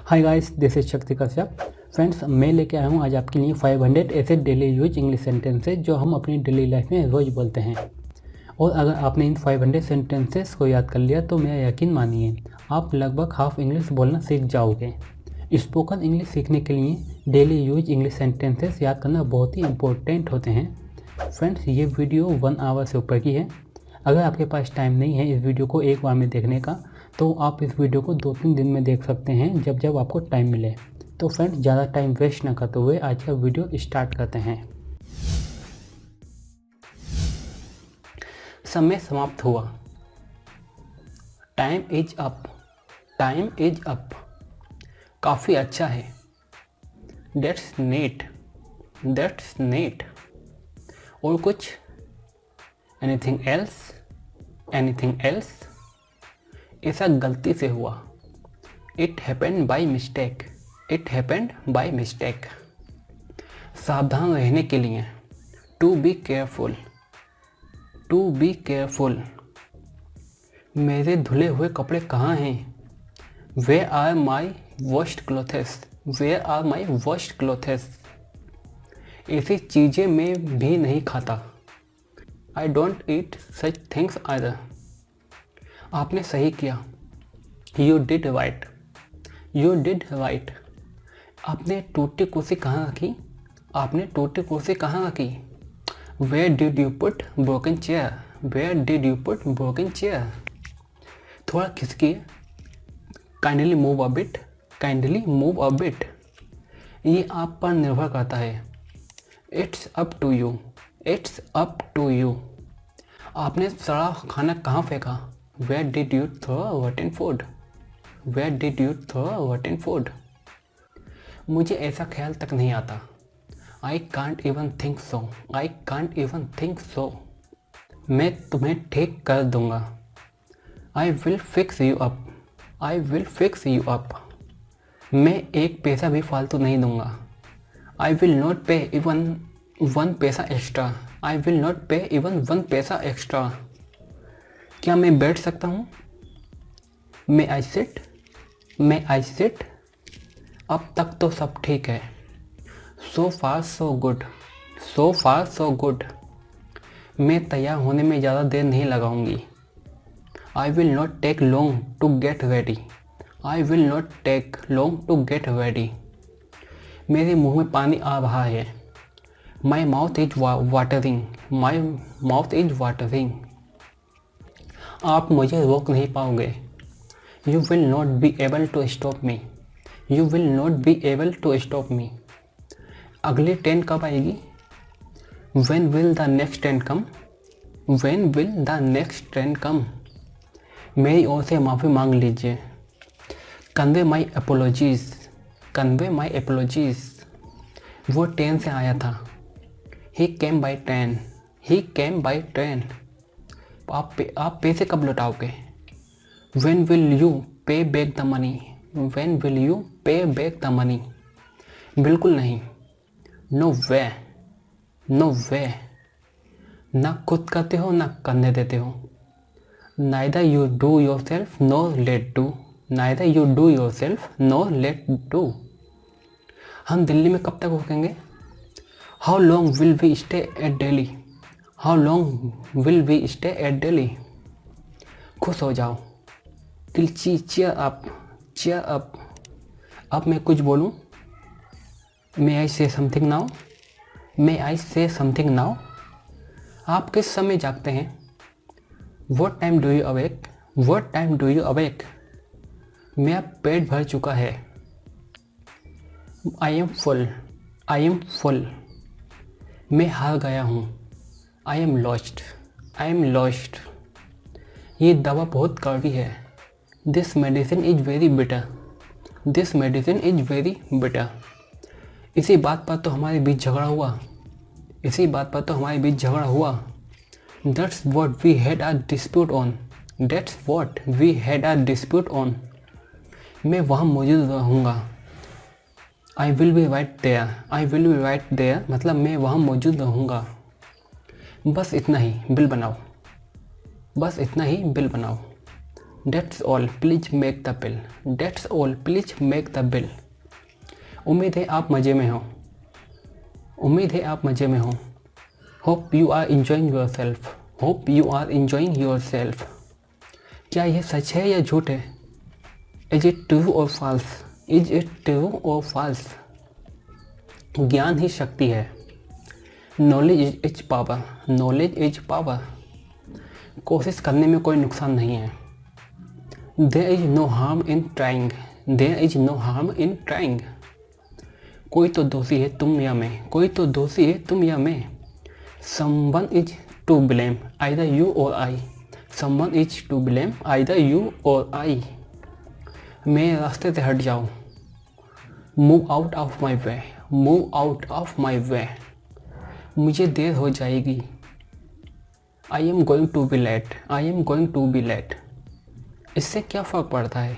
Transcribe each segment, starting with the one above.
Hi guys, this is शक्ति Kashyap. Friends, मैं लेके आया हूँ आज आपके लिए 500 ऐसे डेली यूज इंग्लिश सेंटेंसेस जो हम अपनी डेली लाइफ में रोज़ बोलते हैं। और अगर आपने इन 500 सेंटेंसेस को याद कर लिया तो मेरा यकीन मानिए आप लगभग हाफ इंग्लिश बोलना सीख जाओगे। स्पोकन इंग्लिश सीखने के लिए डेली यूज इंग्लिश सेंटेंसेस याद करना बहुत ही इंपॉर्टेंट होते हैं। फ्रेंड्स, ये वीडियो 1 आवर से ऊपर की है। अगर आपके पास टाइम नहीं है इस वीडियो को एक बार में देखने का तो आप इस वीडियो को 2-3 दिन में देख सकते हैं जब जब आपको टाइम मिले। तो फ्रेंड्स, ज़्यादा टाइम वेस्ट ना करते हुए आज का वीडियो स्टार्ट करते हैं। समय समाप्त हुआ। Time is up. Time is up. काफ़ी अच्छा है। That's neat. That's neat. और कुछ? Anything else? Anything else? ऐसा गलती से हुआ। It happened by mistake. It happened by mistake. सावधान रहने के लिए। To be careful. To be careful. मेरे धुले हुए कपड़े कहाँ हैं? Where are my washed clothes? Where are my washed clothes? ऐसी चीज़ें मैं भी नहीं खाता। I don't eat such things either. आपने सही किया। You did right. You did right. आपने टूटी कुर्सी कहाँ रखी? आपने टूटी कुर्सी कहाँ रखी? Where did you put broken chair? Where did you put broken chair? थोड़ा खिसकिए। Kindly move a bit. Kindly move a bit. ये आप पर निर्भर करता है। It's up to you. It's up to you. आपने सड़ा खाना कहाँ फेंका? Where did you throw rotten food? Where did you throw rotten food? मुझे ऐसा ख्याल तक नहीं आता। I can't even think so. I can't even think so. मैं तुम्हें ठीक कर दूंगा। I will fix you up. I will fix you up. मैं एक पैसा भी फालतू नहीं दूंगा। I will not pay even 1 पैसा extra. I will not pay even 1 पैसा एक्स्ट्रा। क्या मैं बैठ सकता हूँ? May I sit? May I sit? अब तक तो सब ठीक है। So far so good. So far so good. मैं तैयार होने में ज़्यादा देर नहीं लगाऊंगी। I will not take long to get ready. I will not take long to get ready. मेरे मुंह में पानी आ रहा है। My mouth is watering. My mouth is watering. आप मुझे रोक नहीं पाओगे। You will not be able to stop me. You will not be able to stop me. अगली ट्रेन कब आएगी? When will the next train come? When will the next train come? मेरी ओर से माफ़ी मांग लीजिए। Convey my apologies. Convey my apologies. वो ट्रेन से आया था। He came by train. He came by train. आप पैसे कब लौटाओगे? When will you pay back the money? When will you pay back the money? बिल्कुल नहीं। No way. No way. ना खुद करते हो ना करने देते हो। Neither you do yourself nor let do. Neither you do yourself nor let do. हम दिल्ली में कब तक रुकेंगे? How long will we stay at Delhi? How long will we stay at Delhi? खुश हो जाओ। cheer up. Cheer up. अब मैं कुछ बोलूँ? May I say something now? May I say something now? आप किस समय जागते हैं? What time do you awake? What time do you awake? मेरा पेट भर चुका है। I am full. I am full. मैं हार गया हूँ। I am lost. I am lost. ये दवा बहुत कड़वी है। This medicine is very bitter. This medicine is very bitter. इसी बात पर तो हमारे बीच झगड़ा हुआ। इसी बात पर तो हमारे बीच झगड़ा हुआ। That's what we had a dispute on. That's what we had a dispute on. मैं वहाँ मौजूद रहूँगा। I will be right there. I will be right there मतलब मैं वहाँ मौजूद रहूँगा। बस इतना ही बिल बनाओ। बस इतना ही बिल बनाओ। That's all please make the bill, that's all please make the bill. उम्मीद है आप मज़े में हो, उम्मीद है आप मज़े में हो। Hope you are enjoying yourself, hope you are enjoying yourself. क्या यह सच है या झूठ है? Is it true or false, is it true or false. ज्ञान ही शक्ति है, knowledge is power, knowledge is power. कोशिश करने में कोई नुकसान नहीं है। There is no harm in trying, there is no harm in trying. कोई तो दोषी है तुम या मैं, कोई तो दोषी है तुम या मैं। Someone is to blame either you or I, someone is to blame either you or I. मेरे रास्ते से हट जाओ, move out of my way, move out of my way. मुझे देर हो जाएगी, I am going to be late, I am going to be late. इससे क्या फ़र्क पड़ता है,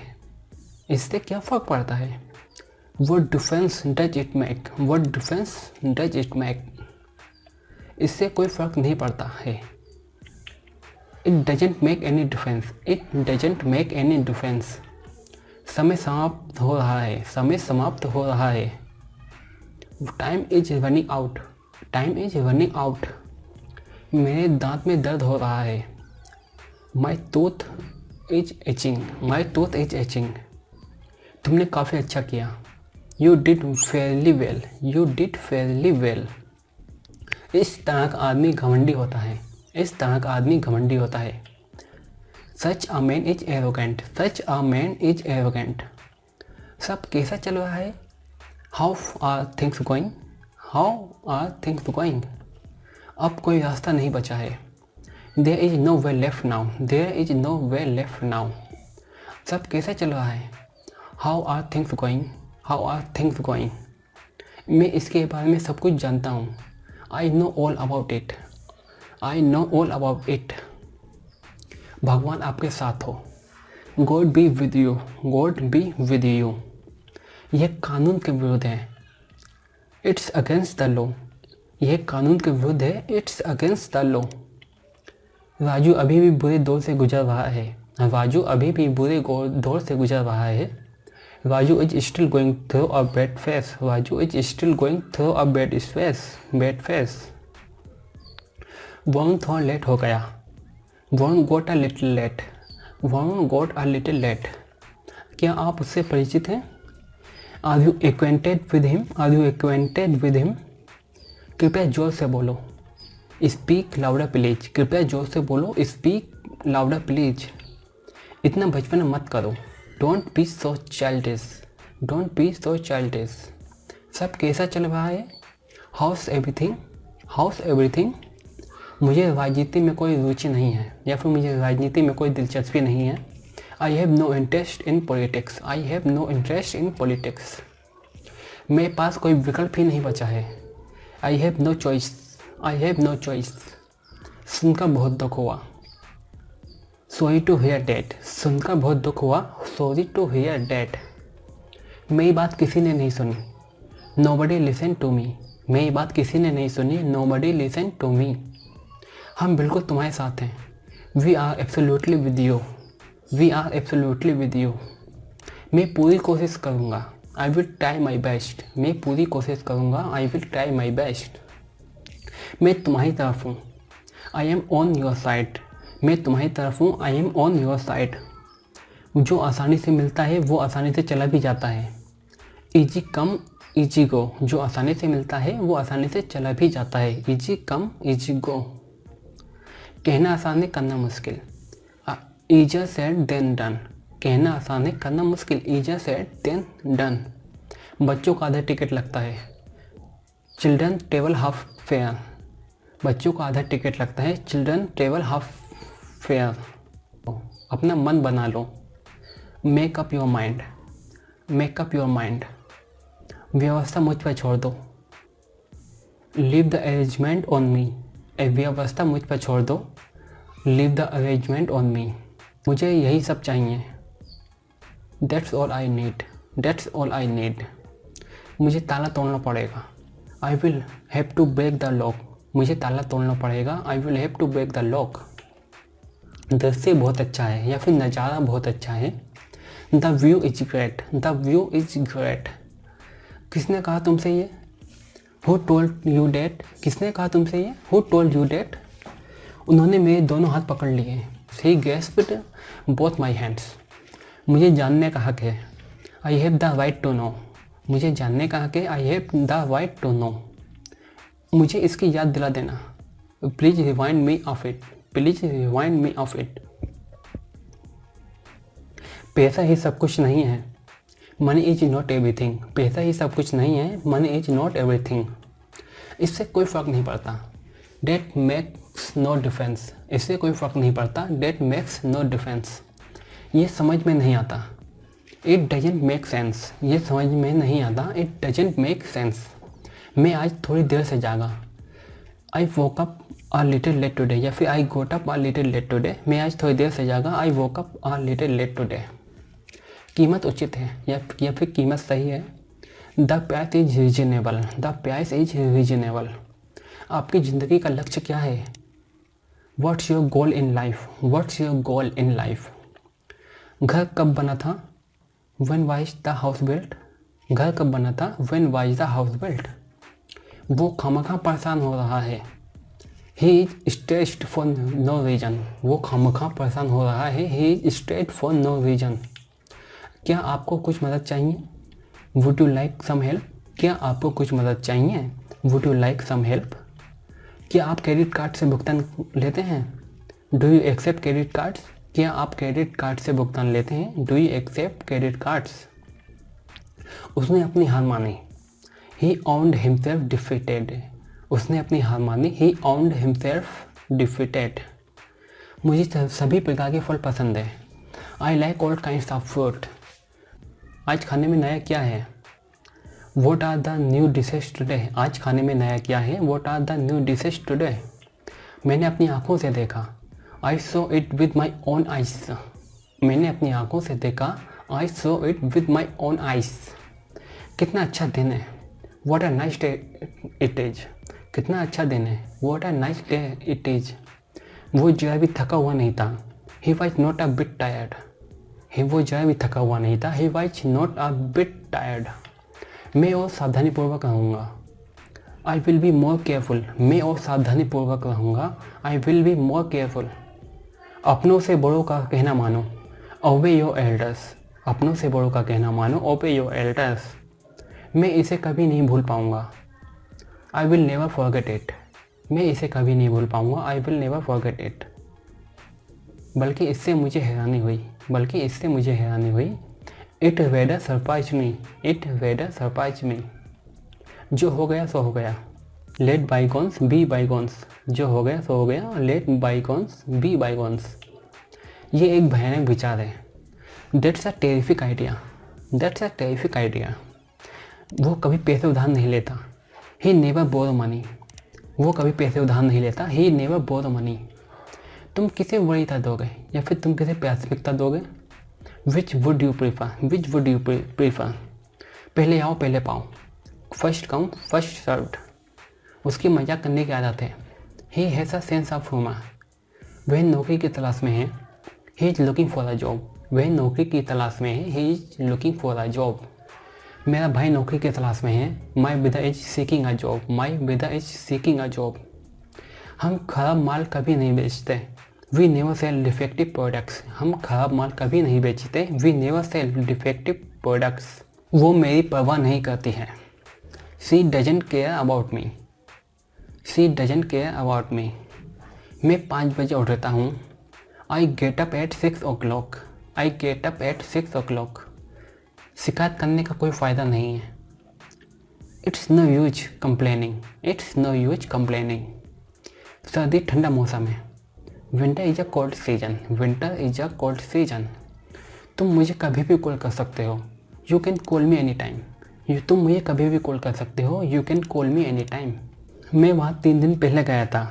इससे क्या फ़र्क पड़ता है? What difference does it make, what difference does it make। इससे कोई फ़र्क नहीं पड़ता है। It doesn't make any difference, it doesn't make any difference। समय समाप्त हो रहा है, समय समाप्त हो रहा है। Time is running out, time is running out. मेरे दांत में दर्द हो रहा है। माई tooth is etching, my tooth is etching. तुमने काफ़ी अच्छा किया, you did fairly well, you did fairly well. इस तरह का आदमी घमंडी होता है, इस तरह का आदमी घमंडी होता है। Such a man is arrogant, such a man is arrogant. सब कैसा चल रहा है? How are things going, how are things going. अब कोई रास्ता नहीं बचा है। There is no way left now, there is no way left now. सब कैसा चल रहा है? How are things going, how are things going. मैं इसके बारे में सब कुछ जानता हूँ। I know all about it, I know all about it. भगवान आपके साथ हो। God be with you, God be with you. यह कानून के विरुद्ध है, इट्स अगेंस्ट द लॉ। यह कानून के विरुद्ध है, it's against the law. Raju अभी भी बुरे दौर से गुजर रहा है, राजू अभी भी बुरे दौर से गुजर रहा है। Raju is still going through a bad phase, Raju is still going through a bad phase, bad phase. Varun थोड़ा लेट हो गया, Varun got a little late, Varun got a little late. क्या आप उससे परिचित हैं? Are you acquainted with him, are you acquainted with him. कृपया जोर से बोलो, स्पीक लाउडर प्लीज, कृपया जोर से बोलो, स्पीक लाउडर प्लीज। इतना बचपन मत करो, don't be so childish, don't be so childish. सब कैसा चल रहा है? House everything, house everything. मुझे राजनीति में कोई रुचि नहीं है, या फिर मुझे राजनीति में कोई दिलचस्पी नहीं है। I have no interest in politics, I have no interest in politics. मेरे पास कोई विकल्प ही नहीं बचा है। I have no choice, I have no choice. सुनकर बहुत दुख हुआ, सॉरी टू हियर डैट, सुनकर बहुत दुख हुआ, सॉरी टू हियर डैट। मेरी बात किसी ने नहीं सुनी, नोबडी लिसन टू मी, मेरी बात किसी ने नहीं सुनी, नोबडी लिसन टू मी। हम बिल्कुल तुम्हारे साथ हैं, we are absolutely with you, we are absolutely with you. मैं पूरी कोशिश करूँगा, I will try my best, मैं पूरी कोशिश करूँगा, I will try my best. मैं तुम्हारी तरफ हूँ, I am on your side, मैं तुम्हारी तरफ हूँ, I am on your side. जो आसानी से मिलता है वो आसानी से चला भी जाता है। ईजी कम ईजी गो, जो आसानी से मिलता है वो आसानी से चला भी जाता है। ईजी कम ईजी गो। कहना आसान है, करना मुश्किल। ईजर सेड देन डन, कहना आसान है, करना मुश्किल। ईजर सेड देन डन। बच्चों का आधा टिकट लगता है, चिल्ड्रन ट्रेवल हाफ फेयर, बच्चों का आधा टिकट लगता है, चिल्ड्रन ट्रेवल हाफ फेयर। अपना मन बना लो, make up your mind, make up your mind. व्यवस्था मुझ पर छोड़ दो, leave the arrangement on me, व्यवस्था मुझ पर छोड़ दो, leave the arrangement on me. मुझे यही सब चाहिए, that's all I need, that's all I need. मुझे ताला तोड़ना पड़ेगा, I will have to break the lock, मुझे ताला तोड़ना पड़ेगा, I will have to break the lock. दृश्य बहुत अच्छा है या फिर नज़ारा बहुत अच्छा है। The view is great, the view is great. किसने कहा तुमसे ये? Who told you that? किसने कहा तुमसे ये? Who told you that? उन्होंने मेरे दोनों हाथ पकड़ लिए। He grasped both my hands. मुझे जानने का हक है। I have the right to know. मुझे जानने का हक है। I have the right to know. मुझे इसकी याद दिला देना। Please remind me of it, please remind me of it. पैसा ही सब कुछ नहीं है। Money is not everything. पैसा ही सब कुछ नहीं है। Money is not everything. इससे कोई फ़र्क नहीं पड़ता। That makes no difference. इससे कोई फ़र्क नहीं पड़ता। That makes no difference. ये समझ में नहीं आता। It doesn't make sense. ये समझ में नहीं आता। It doesn't make sense. मैं आज थोड़ी देर से जागा। I woke up a little late today. या फिर I got up a little late today. मैं आज थोड़ी देर से जागा। I woke up a little late today. कीमत उचित है या फिर कीमत सही है। The price is reasonable. The price is reasonable. आपकी ज़िंदगी का लक्ष्य क्या है? What's your goal in life? What's your goal in life? घर कब बना था? When was the house built? घर कब बना था? When was the house built? वो खामखा परेशान हो रहा है। He is stressed for no reason. वो खामखा परेशान हो रहा है। He is stressed for no reason. क्या आपको कुछ मदद चाहिए? Would you like some help? क्या आपको कुछ मदद चाहिए? Would you like some help? क्या आप क्रेडिट कार्ड से भुगतान लेते हैं? Do you accept credit cards? क्या आप क्रेडिट कार्ड से भुगतान लेते हैं? Do you accept credit cards? उसने अपनी हार मानी। He owned himself defeated. उसने अपनी हार मानी। He owned himself defeated. मुझे सभी प्रकार के फल पसंद है। I like all kinds of fruit. आज खाने में नया क्या है? What are the new dishes today? आज खाने में नया क्या है? What are the new dishes today? मैंने अपनी आंखों से देखा। I saw it with my own eyes. मैंने अपनी आंखों से देखा। I saw it with my own eyes. कितना अच्छा दिन है। What a nice day it is. कितना अच्छा दिन है। What a nice day it is. वो जरा भी थका हुआ नहीं था। He was not a bit tired. वो जरा भी थका हुआ नहीं था। He was not a bit tired. मैं और सावधानीपूर्वक रहूँगा। I will be more careful. मैं और सावधानीपूर्वक रहूँगा। I will be more careful. अपनों से बड़ों का कहना मानो। Obey your elders. अपनों से बड़ों का कहना मानो। Obey your elders. मैं इसे कभी नहीं भूल पाऊँगा। I will never forget it. मैं इसे कभी नहीं भूल पाऊँगा। I will never forget it. बल्कि इससे मुझे हैरानी हुई। It whether surprise me. It whether surprise me. जो हो गया सो हो गया। Let bygones be bygones. जो हो गया सो हो गया। Let bygones be bygones. ये एक भयानक विचार है। That's a terrific idea. That's a terrific idea. वो कभी पैसे उधार नहीं लेता। He never borrow money. वो कभी पैसे उधार नहीं लेता। He never borrow money. तुम किसे वरीयता दोगे या फिर तुम किसे प्राथमिकता दोगे? Which would you prefer? Which would you prefer? पहले आओ पहले पाओ। First come first served. उसकी मजाक करने की आदत है। He has a sense of humour. वह नौकरी की तलाश में है। He is looking for a job. वह नौकरी की तलाश में है। He is looking for a job. मेरा भाई नौकरी की तलाश में है। My brother is seeking a job. My brother is seeking a job. हम खराब माल कभी नहीं बेचते। We never sell defective products. हम खराब माल कभी नहीं बेचते। We never sell defective products. वो मेरी परवाह नहीं करती है। She doesn't care about me. She doesn't care about me. मैं 5 बजे उठता हूँ। I get up at 6 o'clock। I get up at 6 o'clock। शिकायत करने का कोई फ़ायदा नहीं है। It's no use complaining. It's no use complaining. सर्दी ठंडा मौसम है। Winter is a cold season. Winter is a cold season. तुम मुझे कभी भी कॉल कर सकते हो। You can call me any time. तुम मुझे कभी भी कॉल कर सकते हो। You can call me any time. मैं वहाँ 3 दिन पहले गया था।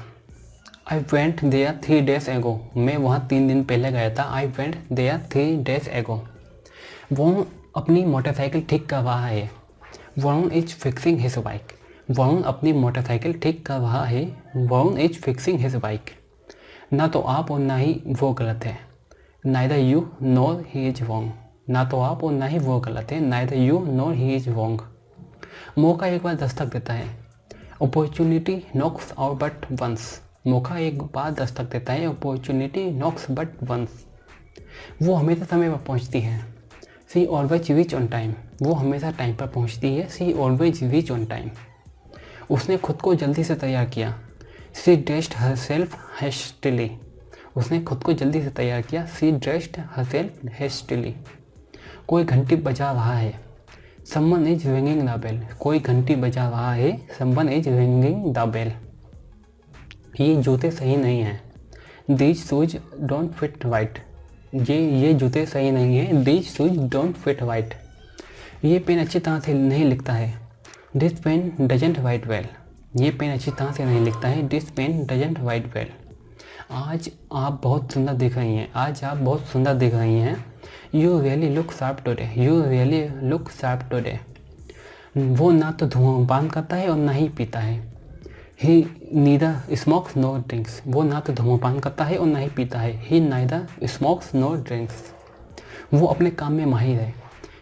I went there 3 days ago। मैं वहाँ 3 दिन पहले गया था। I went there 3 days ago। वो अपनी मोटरसाइकिल ठीक कर रहा है। Varun is fixing his bike. Varun अपनी मोटरसाइकिल ठीक कर रहा है। Varun is fixing his bike. ना तो आप और ना ही वो गलत है, neither you nor he is wrong. ना तो आप और ना ही वो गलत है, neither you nor he is wrong. मौका एक बार दस्तक देता है, opportunity knocks out but once. मौका एक बार दस्तक देता है, अपॉर्चुनिटी नॉक्स बट वंस। वो हमेशा समय पर पहुंचती है, she always reach on time. वो हमेशा टाइम पर पहुंचती है, she always reach on time. उसने खुद को जल्दी से तैयार किया, she dressed herself hastily. उसने खुद को जल्दी से तैयार किया, she dressed herself hastily. कोई घंटी बजा रहा है, someone is ringing the bell. कोई घंटी बजा रहा है, someone is ringing the bell. ये जूते सही नहीं हैं, these shoes don't fit white. ये जूते सही नहीं हैं, these shoes don't fit white. ये पेन अच्छी तरह से नहीं लिखता है, this pen doesn't write well. ये पेन अच्छी तरह से नहीं लिखता है, this pen doesn't write well. आज आप बहुत सुंदर दिख रही हैं, आज आप बहुत सुंदर दिख रही हैं। You really look sharp today, you really look sharp today. वो ना तो धूम्रपान करता है और ना ही पीता है, ही नीदर स्मोक्स नो ड्रिंक्स। वो ना तो धूम्रपान करता है और ना ही पीता है, he neither smokes nor drinks. वो अपने काम में माहिर है,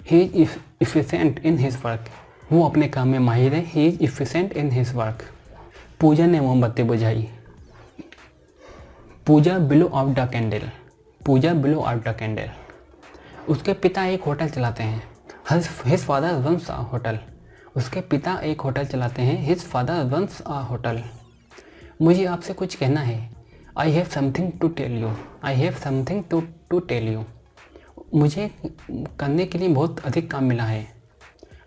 he is efficient in his work. वो अपने काम में माहिर है, he is efficient in his work. Puja ने मोमबत्ती बुझाई, Puja blew out the candle. Puja blew out the candle. उसके पिता एक होटल चलाते हैं, his father runs a hotel. उसके पिता एक होटल चलाते हैं, his father runs a hotel. मुझे आपसे कुछ कहना है, I have something to tell you. I have something to tell you. मुझे करने के लिए बहुत अधिक काम मिला है,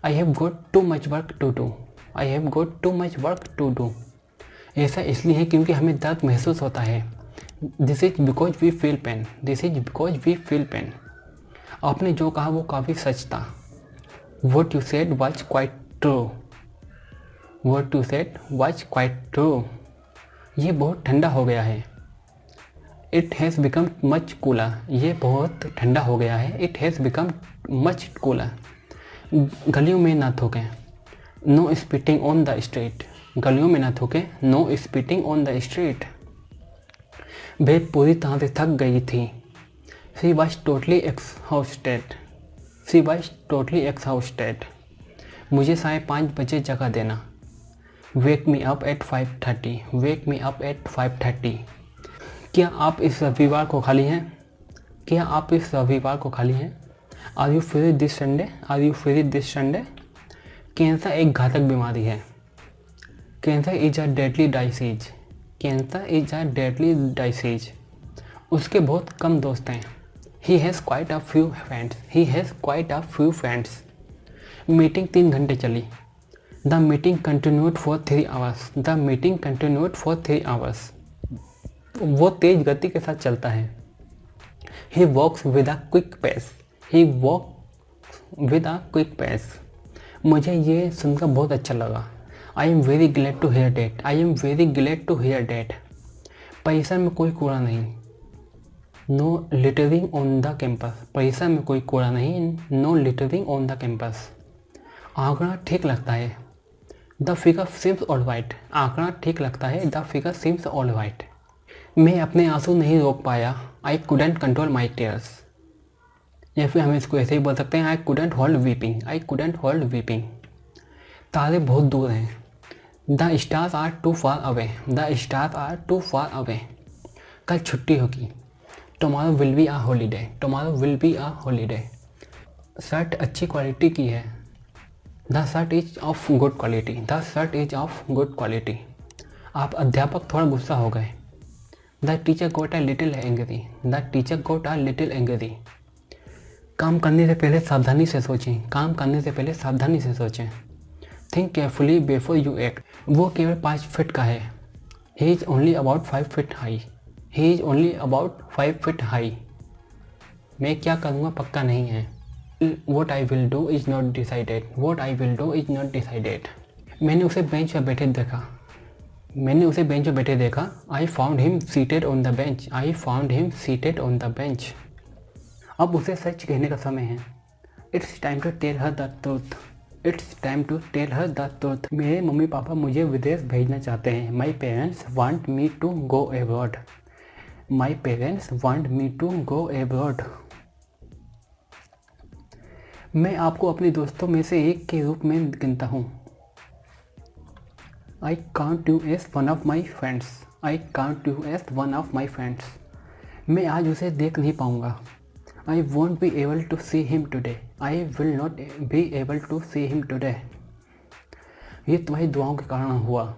I have got too much work to do. I have got too much work to do. ऐसा इसलिए है क्योंकि हमें दर्द महसूस होता है, this is because we feel pain. This is because we feel pain. आपने जो कहा वो काफ़ी सच था, what you said was quite true. What you said was quite true. ये बहुत ठंडा हो गया है, it has become much cooler. ये बहुत ठंडा हो गया है, it has become much cooler. गलियों में ना थूकें, no spitting on the street. गलियों में ना थूकें, no spitting on the street. वे पूरी तरह से थक गई थी, she was totally exhausted. She was totally exhausted. मुझे 5:30 बजे जगह देना, wake me up at 5:30। Wake me up at 5:30। क्या आप इस रविवार को खाली हैं? क्या आप इस रविवार को खाली हैं? Are you free this Sunday? Are you free this Sunday? Cancer एक घातक बीमारी है, cancer is a deadly disease. Cancer is a deadly disease. उसके बहुत कम दोस्त हैं, he has quite a few friends. He has quite a few friends. Meeting 3 घंटे चली, the meeting continued for 3 hours. The meeting continued for 3 hours. वो तेज गति के साथ चलता है, ही वॉक्स with a quick pace. He walk with a quick pace. मुझे ये सुनकर बहुत अच्छा लगा, I am very glad to hear that. I am very glad to hear that. परिसर में कोई कूड़ा नहीं, no littering on the campus. परिसर में कोई कूड़ा नहीं, no littering on the campus. आंकड़ा ठीक लगता है, the figure seems all right. आंकड़ा ठीक लगता है, the figure seems all right. मैं अपने आंसू नहीं रोक पाया, I couldn't control my tears. या फिर हम इसको ऐसे ही बोल सकते हैं, I couldn't hold weeping. I couldn't hold weeping. तारे बहुत दूर हैं, the stars are too far away. The stars are too far away. कल छुट्टी होगी, tomorrow will be a holiday. Tomorrow will be a holiday. Shirt अच्छी quality की है, the shirt is of good quality. The shirt is of good quality. आप अध्यापक थोड़ा गुस्सा हो गए, the teacher got a little angry. The teacher got a little angry. काम करने से पहले सावधानी से सोचें। काम करने से पहले सावधानी से सोचें। Think carefully before you act. वो केवल 5 फीट का है, he is only about 5 feet high. He is only about 5 feet high. मैं क्या करूँगा पक्का नहीं है, what I will do is not decided. What I will do is not decided. मैंने उसे बेंच पर बैठे देखा, मैंने उसे बेंच पर बैठे देखा, I found him seated on the bench. I found him seated on the bench. अब उसे सच कहने का समय है, it's time to tell her the truth. It's time to tell her the truth. मेरे मम्मी पापा मुझे विदेश भेजना चाहते हैं, my parents want me to go abroad. My parents want me to go abroad. मैं आपको अपने दोस्तों में से एक के रूप में गिनता हूँ। I count you as one of my friends. I count you as one of my friends. मैं आज उसे देख नहीं पाऊँगा। I won't be able to see him today. I will not be able to see him today. ये तुम्हारी दुआओं के कारण हुआ।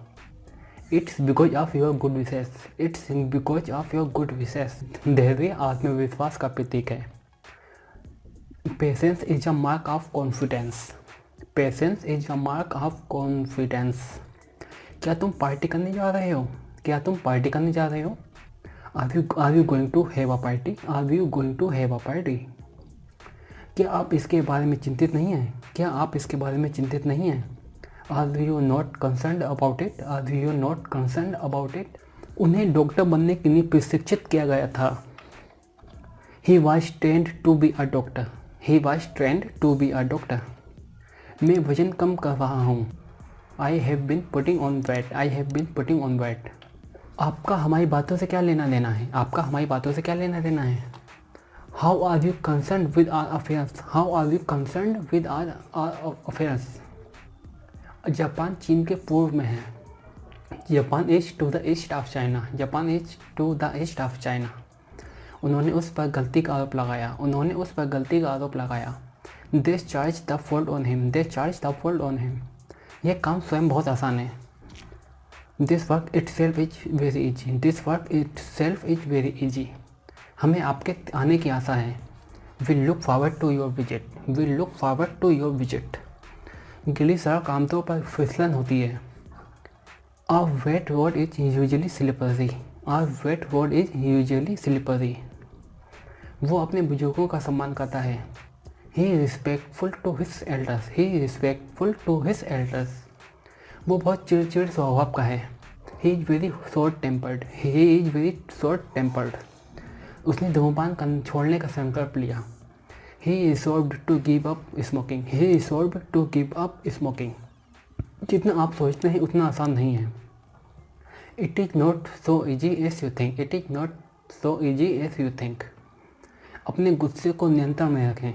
It's because of your good wishes. It's because of your good wishes. धैर्य आत्मविश्वास का प्रतीक है। Patience is a mark of confidence. Patience is a mark of confidence. क्या तुम पार्टी करने जा रहे हो? क्या तुम पार्टी करने जा रहे हो? Are you going to have a party? Are you going to have a party? क्या आप इसके बारे में चिंतित नहीं हैं? क्या आप इसके बारे में चिंतित नहीं हैं? Are you not concern about it? Are you not concern about it? उन्हें डॉक्टर बनने के लिए प्रशिक्षित किया गया था। He was trained to be a doctor. He was trained to be a doctor. मैं वजन कम कर रहा हूँ। I have been putting on weight. I have been putting on weight. आपका हमारी बातों से क्या लेना देना है? आपका हमारी बातों से क्या लेना देना है? How are you concern with our affairs? How are you concern with our affairs? Japan चीन के पूर्व में है। Japan is to the east of China. Japan is to the east of China. उन्होंने उस पर गलती का आरोप लगाया। उन्होंने उस पर गलती का आरोप लगाया। They charge the fault on him. They charge the fault on him. यह काम स्वयं बहुत आसान है। This work itself is very easy. This work itself is very easy. हमें आपके आने की आशा है। We look forward to your visit. We look forward to your visit. गीली सड़क आमतौर पर फिसलन होती है। A wet road is usually slippery. A wet road is usually slippery. वो अपने बुजुर्गों का सम्मान करता है। He is respectful to his elders. He is respectful to his elders. वो बहुत चिड़चिड़ स्वभाव का है। He is very short tempered. He is very short tempered. उसने धूम्रपान छोड़ने का संकल्प लिया। He is resolved to give up smoking. He is resolved to give up smoking. जितना आप सोचते हैं उतना आसान नहीं है। It is not so easy as you think. It is not so easy as you think. अपने गुस्से को नियंत्रण में रखें।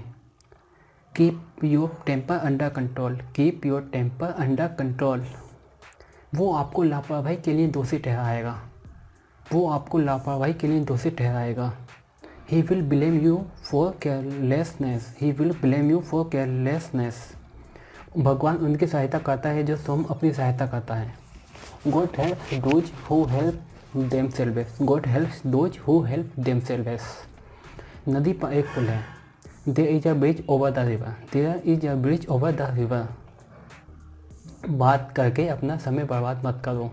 Keep your temper under control. Keep your temper under control. वो आपको लापरवाही के लिए दोषी ठहराएगा। वो आपको लापरवाही के लिए दोषी ठहराएगा। He will blame you for carelessness. He will blame you for carelessness. भगवान उनकी सहायता करता है जो स्वयं अपनी सहायता करता है। God helps those who help themselves. God helps those who help themselves. नदी पर एक पुल है। There is a bridge over the river. There is a bridge over the river. बात करके अपना समय बर्बाद मत करो।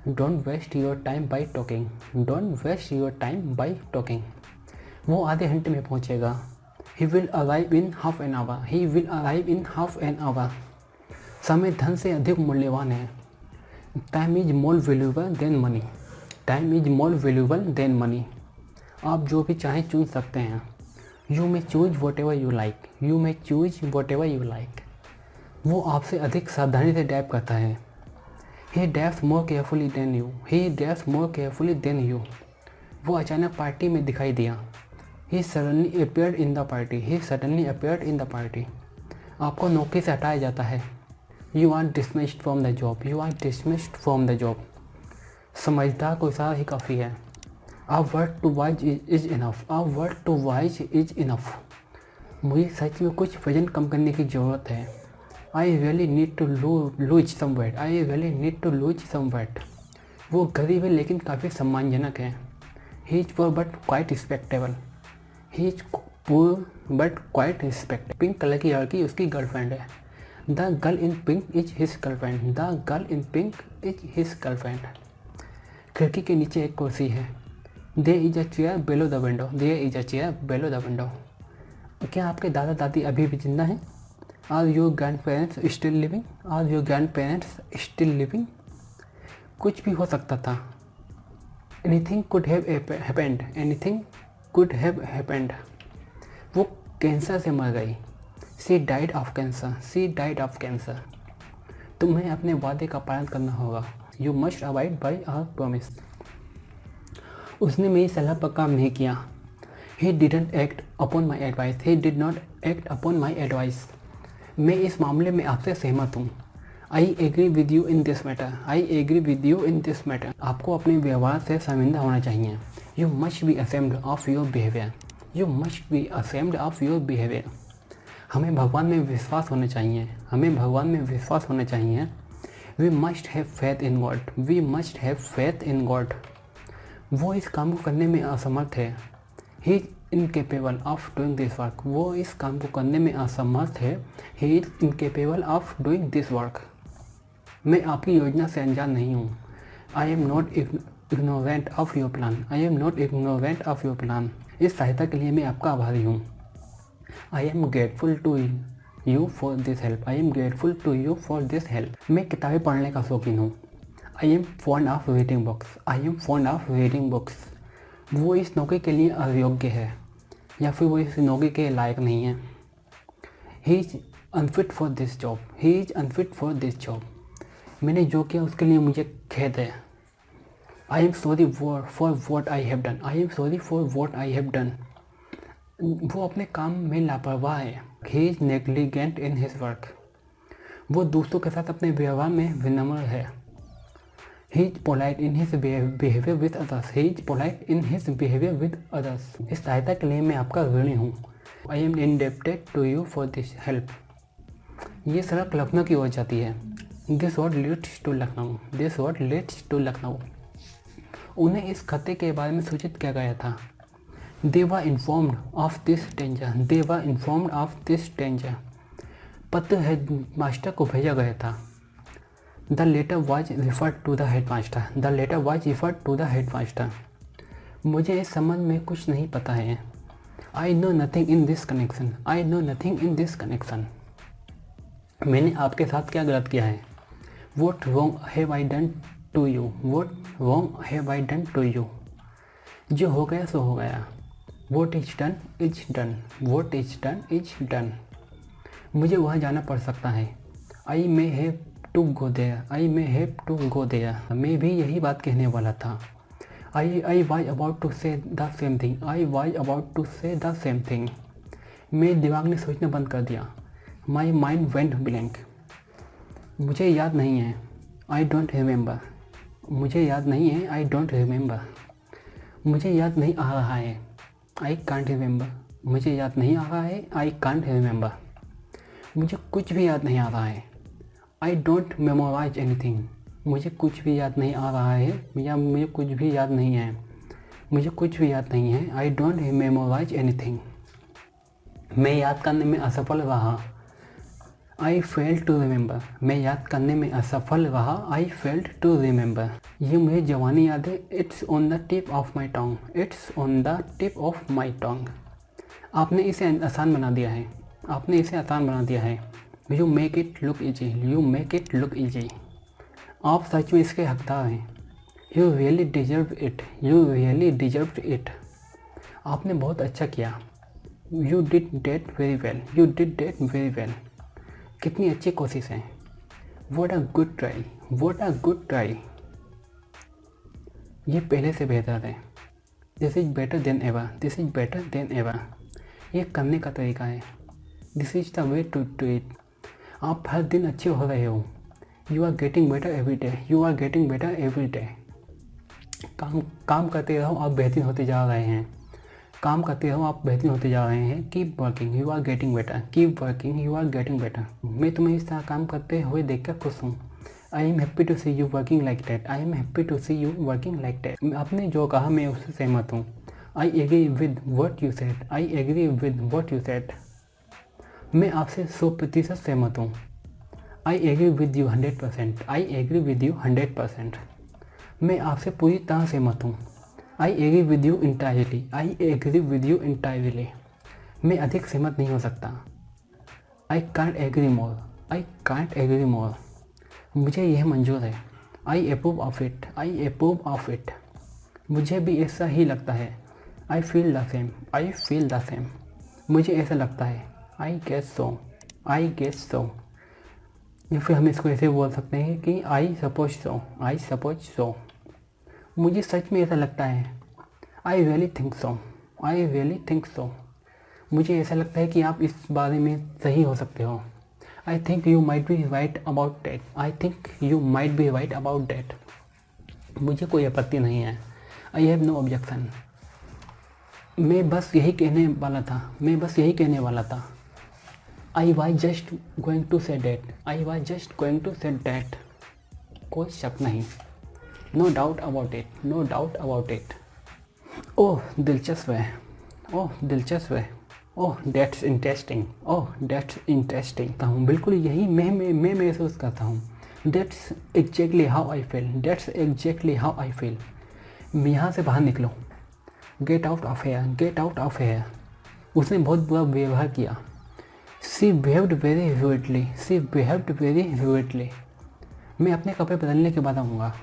Don't waste your time by talking. Don't waste your time by talking. वो आधे घंटे में पहुंचेगा। He will arrive in half an hour. He will arrive in half an hour. समय धन से अधिक मूल्यवान है। Time is more valuable than money. Time is more valuable than money. आप जो भी चाहें चुन सकते हैं। You may choose whatever you like. You may choose whatever you like. वो आपसे अधिक सावधानी से डैब करता है। He dabs more carefully than you. He dabs more carefully than you. वो अचानक पार्टी में दिखाई दिया। He suddenly appeared in the party. He suddenly appeared in the party. आपको नौकरी से हटाया जाता है। You are dismissed from the job. You are dismissed from the job. समझदार को इशारा ही काफ़ी है। A word to wise is enough. A word to wise is enough. मुझे सच में कुछ वजन कम करने की ज़रूरत है। I really need to lose some weight. I really need to lose some weight. वो गरीब है लेकिन काफ़ी सम्मानजनक है। He is poor but quite respectable. He is poor but quite respectable. Pink colour की लड़की उसकी गर्लफ्रेंड है। The girl in pink is his girlfriend. The girl in pink is his girlfriend. खिड़की के नीचे एक कुर्सी है। There is a chair below the window. There is a chair below the window. क्या आपके दादा दादी अभी भी जिंदा हैं? Are your grandparents still living? Are your grandparents still living? कुछ भी हो सकता था। Anything could have happened. Anything could have happened. वो कैंसर से मर गई। She died of cancer. She died of cancer. तुम्हें अपने वादे का पालन करना होगा। You must abide by our promise. उसने मेरी सलाह पर काम नहीं किया। He didn't act upon my advice. He did not act upon my advice. मैं इस मामले में आपसे सहमत हूँ। I agree with you in this matter. I agree with you in this matter. आपको अपने व्यवहार से शर्मिंदा होना चाहिए। You must be ashamed of your behavior. You must be ashamed of your behavior. हमें भगवान में विश्वास होना चाहिए। हमें भगवान में विश्वास होना चाहिए। We must have faith in God. We must have faith in God. वो इस काम को करने में असमर्थ है। He is incapable of doing this work. वो इस काम को करने में असमर्थ है। He is incapable of doing this work. मैं आपकी योजना से अनजान नहीं हूँ। I am not ignorant of your plan. I am not ignorant of your plan. इस सहायता के लिए मैं आपका आभारी हूँ। I am grateful to you for this help. I am grateful to you for this help. मैं किताबें पढ़ने का शौकीन हूँ। I am fond of reading books. I am fond of reading books. वो इस नौकरी के लिए अयोग्य है या फिर वो इस नौकरी के लायक नहीं है। He is unfit for this job. He is unfit for this job. मैंने जो किया उसके लिए मुझे खेद है। I am sorry for what I have done. I am sorry for what I have done. वो अपने काम में लापरवाह है। He is negligent in his work. वो दूसरों के साथ अपने व्यवहार में विनम्र है। He is polite in his behavior with others. He is polite in his behavior with others. इस सहायता के लिए मैं आपका ऋणी हूँ। I am indebted to you for this help. ये सड़क लखनऊ की ओर जाती है। This road leads to Lucknow. This road leads to Lucknow. उन्हें इस खतरे के बारे में सूचित किया गया था। They were informed of this danger. They were informed of this danger. पत्र हेडमास्टर को भेजा गया था। The letter was referred to the headmaster. The letter was referred to the headmaster. मुझे इस संबंध में कुछ नहीं पता है। I know nothing in this connection. I know nothing in this connection. मैंने आपके साथ क्या गलत किया है? What wrong have I done to you? What wrong have I done to you? जो हो गया सो हो गया। What is done is done. What is done is done. मुझे वहाँ जाना पड़ सकता है। I may have to go there. I may have to go there. मैं भी यही बात कहने वाला था। I was about to say the same thing. I was about to say the same thing. मेरे दिमाग ने सोचना बंद कर दिया। My mind went blank. मुझे याद नहीं है। I don't remember. मुझे याद नहीं है। I don't remember. मुझे याद नहीं आ रहा है। I can't remember. मुझे याद नहीं आ रहा है। I can't remember. मुझे कुछ भी याद नहीं आ रहा है। I don't memorize anything. मुझे कुछ भी याद नहीं आ रहा है या मुझे कुछ भी याद नहीं है। मुझे कुछ भी याद नहीं है। I don't memorize anything. मैं याद करने में असफल रहा। I failed to remember. मैं याद करने में असफल रहा। I failed to remember. ये मुझे जवानी याद है। It's on the tip of my tongue. It's on the tip of my tongue. आपने इसे आसान बना दिया है। आपने इसे आसान बना दिया है। You make it look easy. You make it look easy. आप सच में इसके हकदार हैं। You really deserve it. You really deserved it. आपने बहुत अच्छा किया। You did that very well. You did that very well. कितनी अच्छी कोशिश है। What a good try. What a good try. ये पहले से बेहतर है। This is better than ever. This is better than ever. ये करने का तरीका है। This is the way to do it. आप हर दिन अच्छे हो रहे हो। You are getting better every day. You are getting better every day. काम करते रहो, आप बेहतर होते जा रहे हैं। काम करते रहो, आप बेहतर होते जा रहे हैं। Keep working, you are getting better. Keep working, you are getting better. मैं तुम्हें इस तरह काम करते हुए देखकर खुश हूँ। I am happy to see you working like that. I am happy to see you working like that. आपने जो कहा मैं उससे सहमत हूँ। I agree with what you said. I agree with what you said. मैं आपसे 100% सहमत हूँ। I agree with you 100%। I agree with you 100%। मैं आपसे पूरी तरह सहमत हूँ। I agree with you entirely. I agree with you entirely. मैं अधिक सहमत नहीं हो सकता। I can't agree more. I can't agree more. मुझे यह मंजूर है। I approve of it. I approve of it. मुझे भी ऐसा ही लगता है। I feel the same. I feel the same. मुझे ऐसा लगता है। I guess so. I guess so. या फिर हम इसको ऐसे बोल सकते हैं कि I suppose so. I suppose so. मुझे सच में ऐसा लगता है। I really think so, I really think so. मुझे ऐसा लगता है कि आप इस बारे में सही हो सकते हो। I think you might be right about that, I think you might be right about that. मुझे कोई आपत्ति नहीं है। आई हैव नो ऑब्जेक्शन, मैं बस यही कहने वाला था, मैं बस यही कहने वाला था। I was just going to say that, I was just going to say that. कोई शक नहीं। No doubt about it, no doubt about it. ओह दिलचस्प है, ओह दिलचस्प है, oh that's interesting, oh that's interesting. हूँ बिल्कुल यही मैं महसूस करता हूँ। That's exactly how I feel, that's exactly how I feel. यहाँ से बाहर निकलो, get out of here, get out of hair. उसने बहुत बुरा व्यवहार किया। She behaved very rudely, she behaved very rudely. मैं अपने कपड़े बदलने के बाद आऊँगा।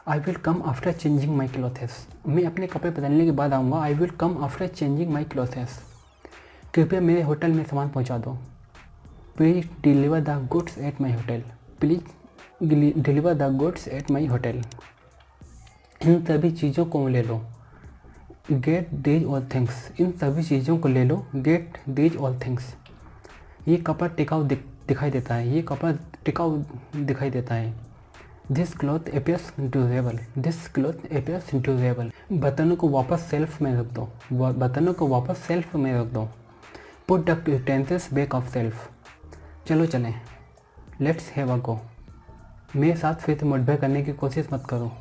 I will come after changing my clothes, मैं अपने कपड़े बदलने के बाद आऊँगा। I will come after changing my clothes. कृपया मेरे होटल में सामान पहुँचा दो। Please deliver the goods at my hotel, please deliver the goods at my hotel. इन सभी चीज़ों को ले लो। गेट दीज ऑल थिंग्स, इन सभी चीज़ों को ले लो। Get these all things. ये कपड़ा टिकाऊ दिखाई देता है, ये कपड़ा टिकाऊ दिखाई देता है। This cloth appears durable, this cloth appears durable. बर्तनों को वापस सेल्फ में रख दो, बर्तनों को वापस सेल्फ में रख दो। Put the utensils back of self. चलो चलें, लेट्स हैव अ गो। मेरे साथ फिर से मुठभेड़ करने की कोशिश मत करो।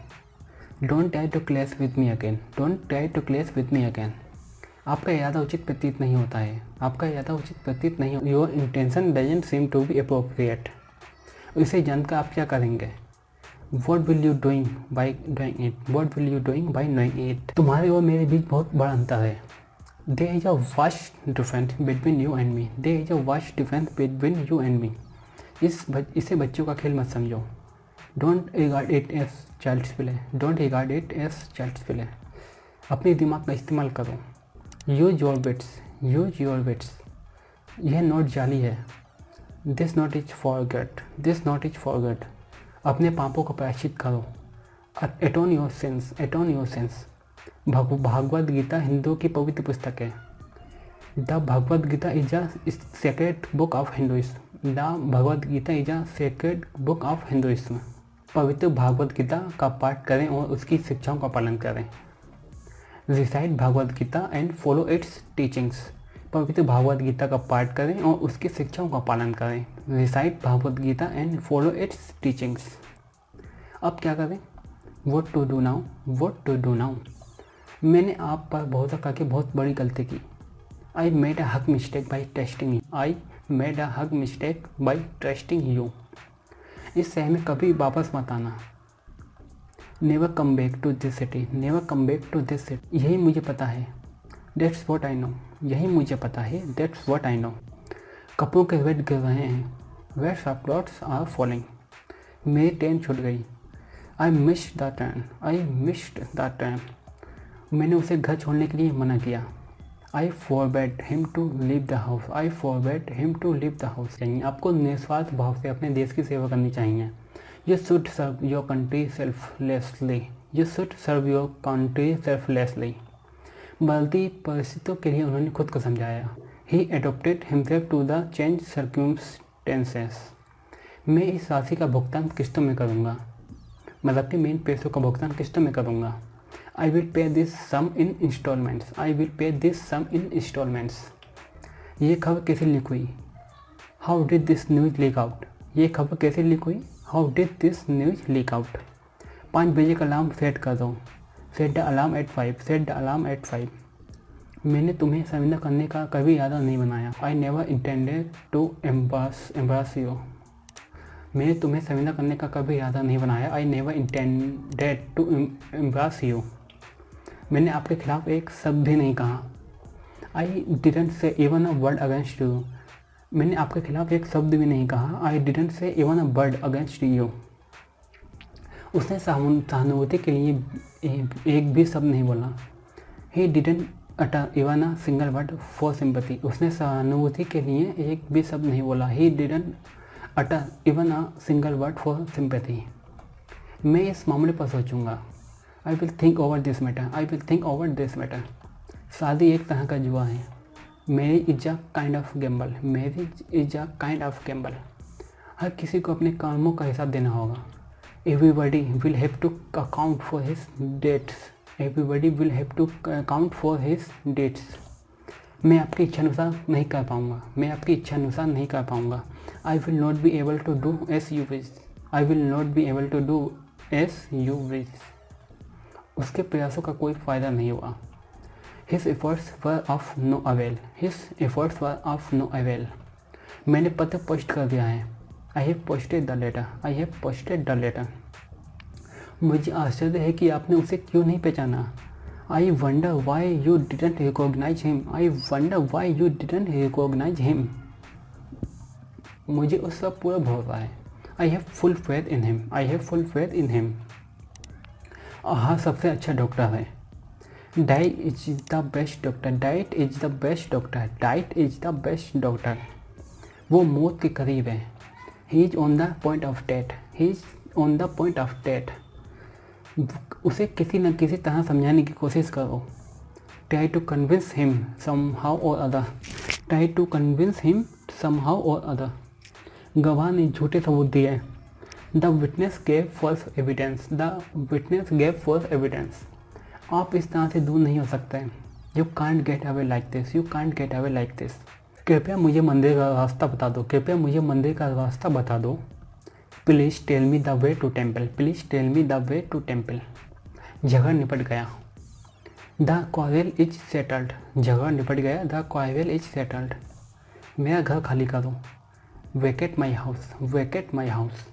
Don't try to clash with me again, don't try to clash with me again. आपका इरादा उचित प्रतीत नहीं होता है, आपका इरादा उचित प्रतीत नहीं। Your intention doesn't seem to be appropriate. इसे जानकर आप क्या करेंगे? What will you doing by doing it, what will you doing by knowing it. तुम्हारे और मेरे बीच बहुत बड़ा अंतर है। There is a vast difference between you and me, there is a vast difference between you and me. इसे बच्चों का खेल मत समझो। Don't regard it as child's play, don't regard it as child's play. अपने दिमाग का इस्तेमाल करो। Use your wits, use your wits. यह नोट जाली है। This note is forged, this note is forged. अपने पापों को प्रायश्चित करो। Atone your sins, atone your sins. Bhagavad Gita हिंदुओं की पवित्र पुस्तक है। The Bhagavad Gita is a sacred book of Hinduism, the Bhagavad Gita is a sacred book of Hinduism. पवित्र भागवत गीता का पाठ करें और उसकी शिक्षाओं का पालन करें। Recite Bhagavad Gita and follow its teachings. पवित्र भागवत गीता का पाठ करें और उसकी शिक्षाओं का पालन करें। Recite Bhagavad Gita and follow its teachings. अब क्या करें? What to do now, what to do now. मैंने आप पर भरोसा करके बहुत बड़ी गलती की। I made a huge mistake by trusting you, I made a huge mistake by trusting you. इस शहर में कभी वापस मत आना। Never come back to this city, never come back to this city. यही मुझे पता है, दैट्स व्हाट आई नो, यही मुझे पता है, दैट्स व्हाट आई नो। कपड़ों के वेट गिर रहे हैं, weights of clothes are falling. मेरी ट्रेन छूट गई। I missed the train, I missed the train. मैंने उसे घर छोड़ने के लिए मना किया। I forbade him to leave the house, I forbade him to leave the house. चाहिए आपको निस्वार्थ भाव से अपने देश की सेवा करनी चाहिए। You should serve your country selflessly, you should serve your country selflessly. बदलती परिस्थितियों के लिए उन्होंने खुद को समझाया। He adopted himself to the change circumstances. मैं इस राशि का भुगतान किस्तों में करूँगा, मतलब कि मैं इन पैसों का भुगतान किस्तों में करूँगा। I will pay this sum in installments, I will pay this sum in installments। ये खबर कैसे लीक हुई? How did this news leak out? ये खबर कैसे लीक हुई? How did this news leak out? 5 बजे का अलार्म सेट कर दो। Set the alarm at 5, set the alarm at 5। मैंने तुम्हें शर्मिंदा करने का कभी इरादा नहीं बनाया। I never intended to embarrass you। मैंने तुम्हें शर्मिंदा करने का कभी इरादा नहीं बनाया। I never intended to embarrass you। मैंने आपके खिलाफ एक शब्द भी नहीं कहा। I didn't say even a word against you. मैंने आपके खिलाफ एक शब्द भी नहीं कहा। I didn't say even a word against you. उसने सहानुभूति के लिए एक भी शब्द नहीं बोला। He didn't utter even a single word for sympathy. उसने सहानुभूति के लिए एक भी शब्द नहीं बोला। He didn't utter even a single word for sympathy. मैं इस मामले पर सोचूंगा। आई will think over this matter, I will think over this matter. शादी एक तरह का जुआ है। Marriage is a kind of gamble, marriage is a kind of gamble. हर किसी को अपने कर्मों का हिसाब देना होगा। Everybody will have to account for his debts, everybody will have to account for his debts. मैं आपकी इच्छा अनुसार नहीं कर पाऊँगा, मैं आपकी इच्छा अनुसार नहीं कर पाऊँगा। I will not be able to do as you wish, I will not be able to do as you wish. उसके प्रयासों का कोई फ़ायदा नहीं हुआ। His efforts were of no avail, his efforts were of no avail। मैंने पत्र post कर दिया है। I have posted the letter, I have posted the letter। मुझे आश्चर्य है कि आपने उसे क्यों नहीं पहचाना। I wonder why you didn't recognize him, I wonder why you didn't recognize him। मुझे उस पर पूरा भरोसा है। I have full faith in him, I have full faith in him। हाँ, सबसे अच्छा डॉक्टर है। Diet is the best doctor, diet is the best doctor, diet is the best doctor. वो मौत के करीब है। He is on the point of death, he is on the point of death. उसे किसी न किसी तरह समझाने की कोशिश करो। Try to convince him somehow or other, try to convince him somehow or other. गवाह ने झूठे सबूत दिए। The witness gave false evidence, the witness gave false evidence. आप इस तरह से दूर नहीं हो सकते। You can't get away like this, you can't get away like this. कृपया मुझे मंदिर का रास्ता बता दो, कृपया मुझे मंदिर का रास्ता बता दो। Please tell me the way to temple, please tell me the way to temple. झगड़ा निपट गया। द क्वारल इज सेटल्ड, झगड़ा निपट गया। The quarrel is settled. मेरा घर खाली करो। Vacate my house, vacate my house.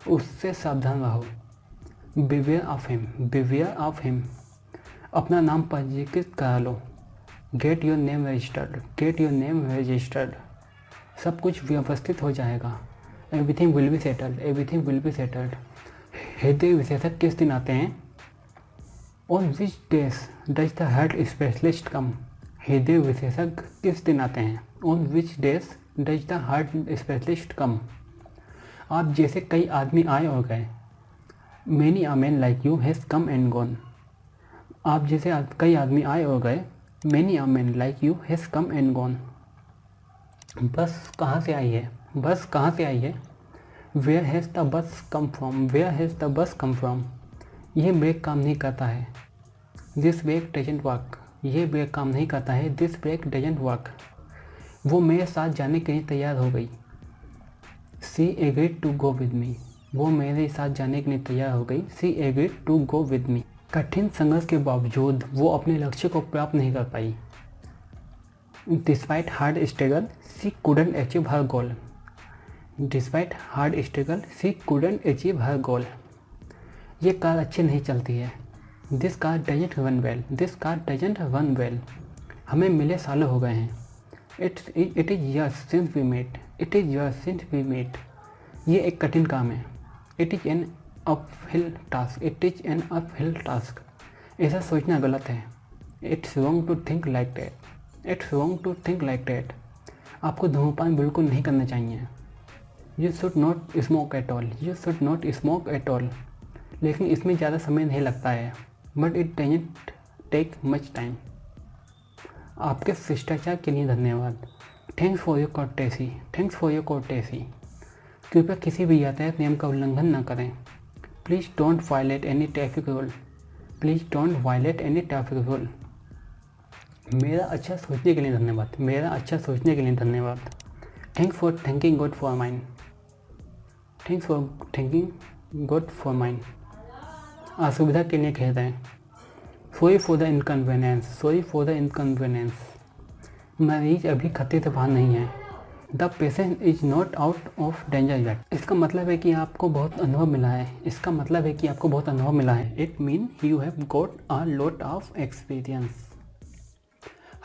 उससे सावधान रहो। Beware of him, beware of him. अपना नाम पंजीकृत करा लो। Get your name registered, get your name registered. सब कुछ व्यवस्थित हो जाएगा। Everything will be settled, everything will be settled. हृदय विशेषज्ञ किस दिन आते हैं? On which days does the heart specialist come, हृदय विशेषज्ञ किस दिन आते हैं? On which days does the heart specialist come. आप जैसे कई आदमी आए और गए। Many a man like you has come and gone. आप जैसे कई आदमी आए और गए। Many a man like you has come and gone. Bus कहाँ से आई है? बस कहाँ से आई है? Where has the bus come from, where has the bus come from. यह ब्रेक काम नहीं करता है। दिस ब्रेक डजंट वर्क, ये ब्रेक काम नहीं करता है। This brake doesn't work. वो मेरे साथ जाने के लिए तैयार हो गई। She agreed to go with me, वो मेरे साथ जाने के लिए तैयार हो गई। She agreed to go with me. कठिन संघर्ष के बावजूद वो अपने लक्ष्य को प्राप्त नहीं कर पाई। Despite hard struggle she couldn't achieve her goal, despite hard struggle she couldn't achieve her goal. ये कार अच्छी नहीं चलती है। This car doesn't run well, this car doesn't run well. हमें मिले सालों हो गए हैं। It is years since we met, it is years since we met. ये एक कठिन काम है। It is an uphill task, it is an uphill task. ऐसा सोचना गलत है। It's wrong to think like that, it's wrong to think like that. आपको धूम्रपान बिल्कुल नहीं करना चाहिए। You should not smoke at all, you should not smoke at all. लेकिन इसमें ज़्यादा समय नहीं लगता है। But it doesn't take much time. आपके शिष्टाचार के लिए धन्यवाद। Thanks for your courtesy, thanks for your courtesy. कृपया किसी भी यातायात नियम का उल्लंघन न करें। Please don't violate any traffic rule, please don't violate any traffic rule. मेरा अच्छा सोचने के लिए धन्यवाद, मेरा अच्छा सोचने के लिए धन्यवाद। Thanks for thinking good for mind, thanks for thinking good for mind. असुविधा के लिए खेद हैं। Sorry for the inconvenience, sorry for the inconvenience. मरीज अभी खतरे से बाहर नहीं है। The patient is not out of danger yet. इसका मतलब है कि आपको बहुत अनुभव मिला है, इसका मतलब है कि आपको बहुत अनुभव मिला है। It mean you have got a lot of experience.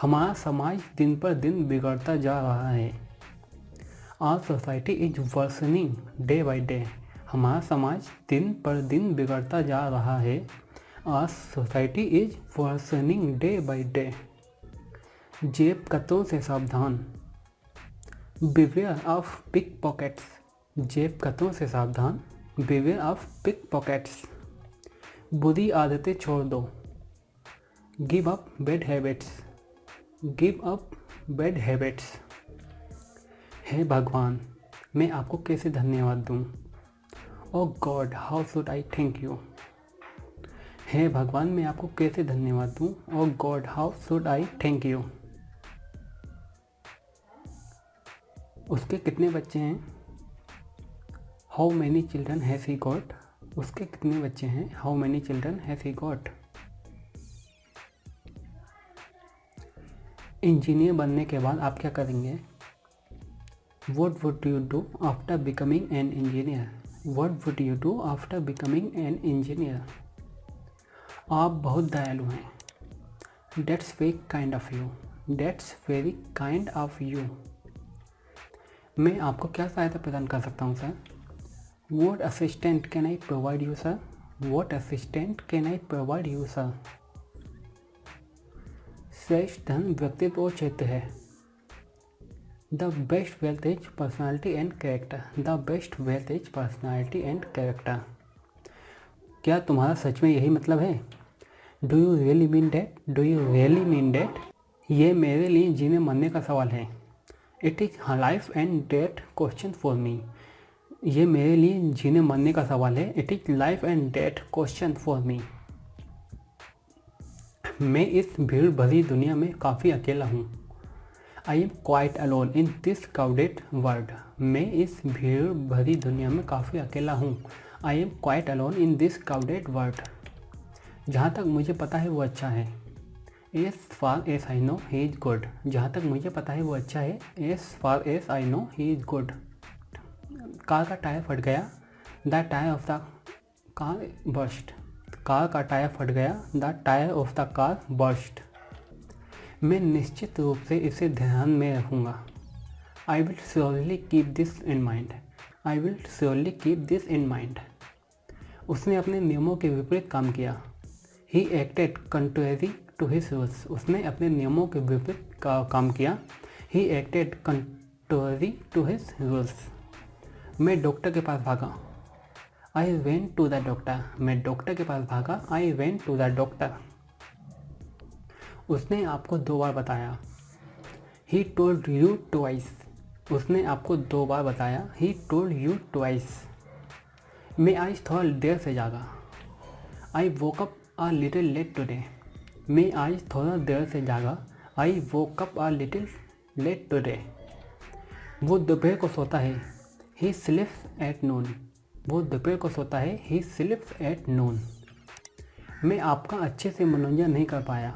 हमारा समाज दिन पर दिन बिगड़ता जा रहा है। Our society is worsening day by day. हमारा समाज दिन पर दिन बिगड़ता जा रहा है। Our society is worsening day by day. जेब कतरों से सावधान। बिवेयर ऑफ पिक पॉकेट्स, जेब कतरों से सावधान। Beware of pickpockets. बुरी आदतें छोड़ दो। Give up bad habits. Give up bad habits. हे भगवान, मैं आपको कैसे धन्यवाद दूँ। Oh God, how should I thank you. हे भगवान, मैं आपको कैसे धन्यवाद दूँ। Oh God, how should I thank you. उसके कितने बच्चे हैं। How many children has he got. उसके कितने बच्चे हैं। How many children has he got. Engineer बनने के बाद आप क्या करेंगे। What would you do after becoming an engineer? What would you do after becoming an engineer? आप बहुत दयालु हैं। That's very kind of you. That's very kind of you. मैं आपको क्या सहायता प्रदान कर सकता हूँ sir. What assistant can I provide you sir? What assistant can I provide you sir? श्रेष्ठ धन व्यक्तित्व और क्षेत्र है। The best wealth is personality and character. The best wealth is personality and character. क्या तुम्हारा सच में यही मतलब है। Do you really mean that? Do you really mean that? ये मेरे लिए जीने मरने का सवाल है। It is a life and death question for me. ये मेरे लिए जीने मरने का सवाल है। It is life and death question for me. मैं इस भीड़ भरी दुनिया में काफ़ी अकेला हूँ। I am quite alone in this crowded world. मैं इस भीड़ भरी दुनिया में काफ़ी अकेला हूँ। I am quite alone in this crowded world. जहाँ तक मुझे पता है वो अच्छा है। As far as I know he is good. जहाँ तक मुझे पता है वो अच्छा है। As far as I know he is good. Car का टायर फट गया। The tire of the car burst. Car का टायर फट गया। The tire of the car burst. मैं निश्चित रूप से इसे ध्यान में रखूँगा। I will surely keep this in mind. I will surely keep this in mind. उसने अपने नियमों के विपरीत काम किया। He acted contrary to his rules. उसने अपने नियमों के विपरीत काम किया। He acted contrary to his rules. मैं डॉक्टर के पास भागा। I went to the doctor. मैं डॉक्टर के पास भागा। I went to the doctor. उसने आपको 2 बार बताया। He told you twice. उसने आपको 2 बार बताया। He told you twice. मैं आज थोड़ा देर से जागा। I woke up a little late today. मैं आज थोड़ा देर से जागा। I woke up a little late today. वो दोपहर को सोता है। He sleeps at noon. वो दोपहर को सोता है। He sleeps at noon. मैं आपका अच्छे से मनोरंजन नहीं कर पाया।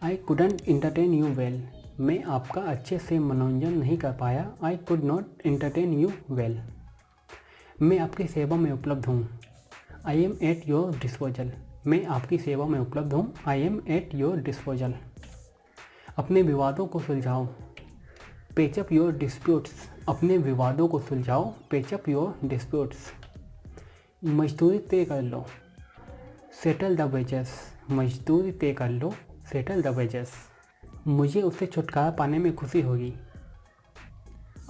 I couldn't entertain you well. मैं आपका अच्छे से मनोरंजन नहीं कर पाया। I could not entertain you well. मैं आपकी सेवा में उपलब्ध हूँ। I am at your disposal. मैं आपकी सेवा में उपलब्ध हूँ। I am at your disposal. अपने विवादों को सुलझाओ। Patch up your disputes. अपने विवादों को सुलझाओ। Patch up your disputes. मजदूरी तय कर लो। Settle the wages. मजदूरी तय कर लो। Settle the wages. मुझे उससे छुटकारा पाने में खुशी होगी।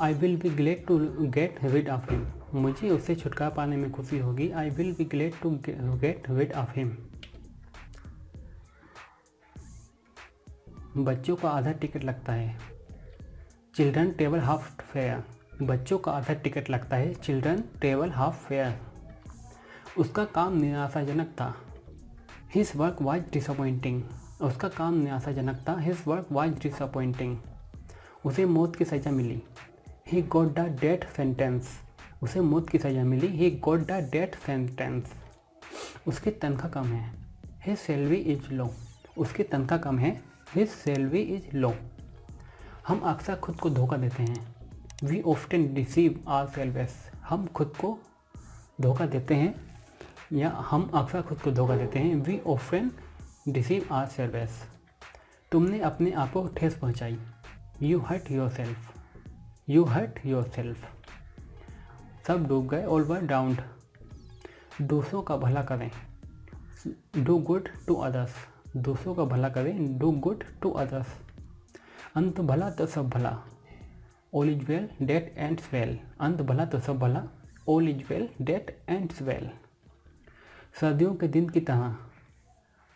I will be glad to get rid of him. मुझे उससे छुटकारा पाने में खुशी होगी। I will be glad to get rid of him. बच्चों का आधा टिकट लगता है। Children table half fair. बच्चों का आधा टिकट लगता है। Children table half fair. उसका काम निराशाजनक था। His work was disappointing. उसका काम निराशाजनक था। His work was disappointing. उसे मौत की सज़ा मिली। He got the death sentence. उसे मौत की सज़ा मिली। He got the death sentence. उसकी तनख्वाह कम है। His salary is low. उसकी तनख्वाह कम है। His salary is low. हम अक्सर खुद को धोखा देते हैं। We often deceive ourselves. हम खुद को धोखा देते हैं या हम अक्सर खुद को धोखा देते हैं। We often deceive ourselves. तुमने अपने आप को ठेस पहुंचाई। You hurt yourself. You hurt yourself. सब डूब गए। All were drowned. दूसरों का भला करें। Do good to others. दूसरों का भला करें। Do good to others. अंत भला तो सब भला। All is well that ends well. अंत भला तो सब भला। All is well that ends well. सर्दियों के दिन की तरह,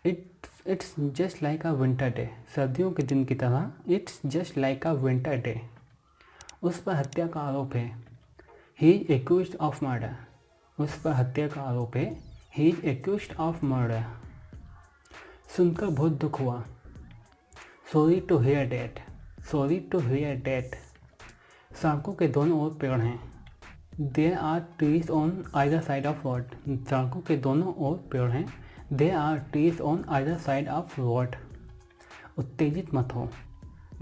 it's just like a winter day. सर्दियों के दिन की तरह it's just like a winter day. उस पर हत्या का आरोप है, he is accused of murder. उस पर हत्या का आरोप है, he is accused of murder. सुनकर बहुत दुख हुआ, sorry to hear that. Sorry to hear that. सड़कों के दोनों ओर पेड़ हैं, there are trees on either side of road. सड़कों के दोनों ओर पेड़ हैं, there are trees on either side of road. उत्तेजित मत हो,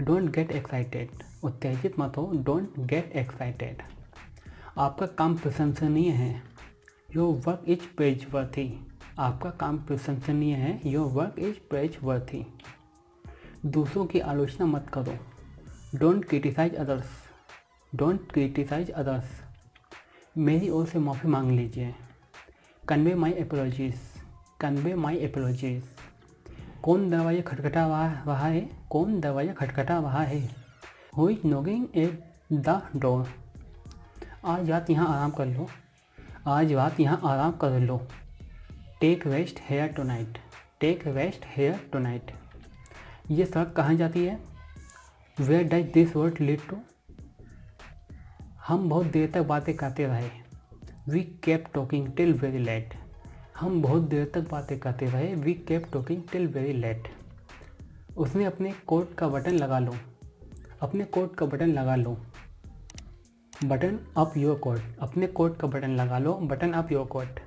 डोंट गेट एक्साइटेड। उत्तेजित मत हो, डोंट गेट एक्साइटेड। आपका काम प्रशंसनीय है, योर वर्क इज प्रेजवर्थी। आपका काम प्रशंसनीय है, योर वर्क इज प्रेजवर्थी। दूसरों की आलोचना मत करो, don't criticise others. Don't criticise others. मेरी ओर से माफ़ी मांग लीजिए, convey my apologies. Convey my apologies. कौन दरवाज़ा खटखटा रहा है? कौन दरवाज़ा खटखटा रहा है? Who is knocking at the door? आज रात यहाँ आराम कर लो। आज रात यहाँ आराम कर लो। Take rest here tonight. Take rest here tonight. ये सड़क कहाँ जाती है? Where does this road lead to? हम बहुत देर तक बातें करते रहे, we kept talking till very late. हम बहुत देर तक बातें करते रहे, we kept talking till very late. उसने अपने कोट का बटन लगा लो। अपने कोट का बटन लगा लो। Button up your coat. अपने कोट का बटन लगा लो, बटन अप योर कोट।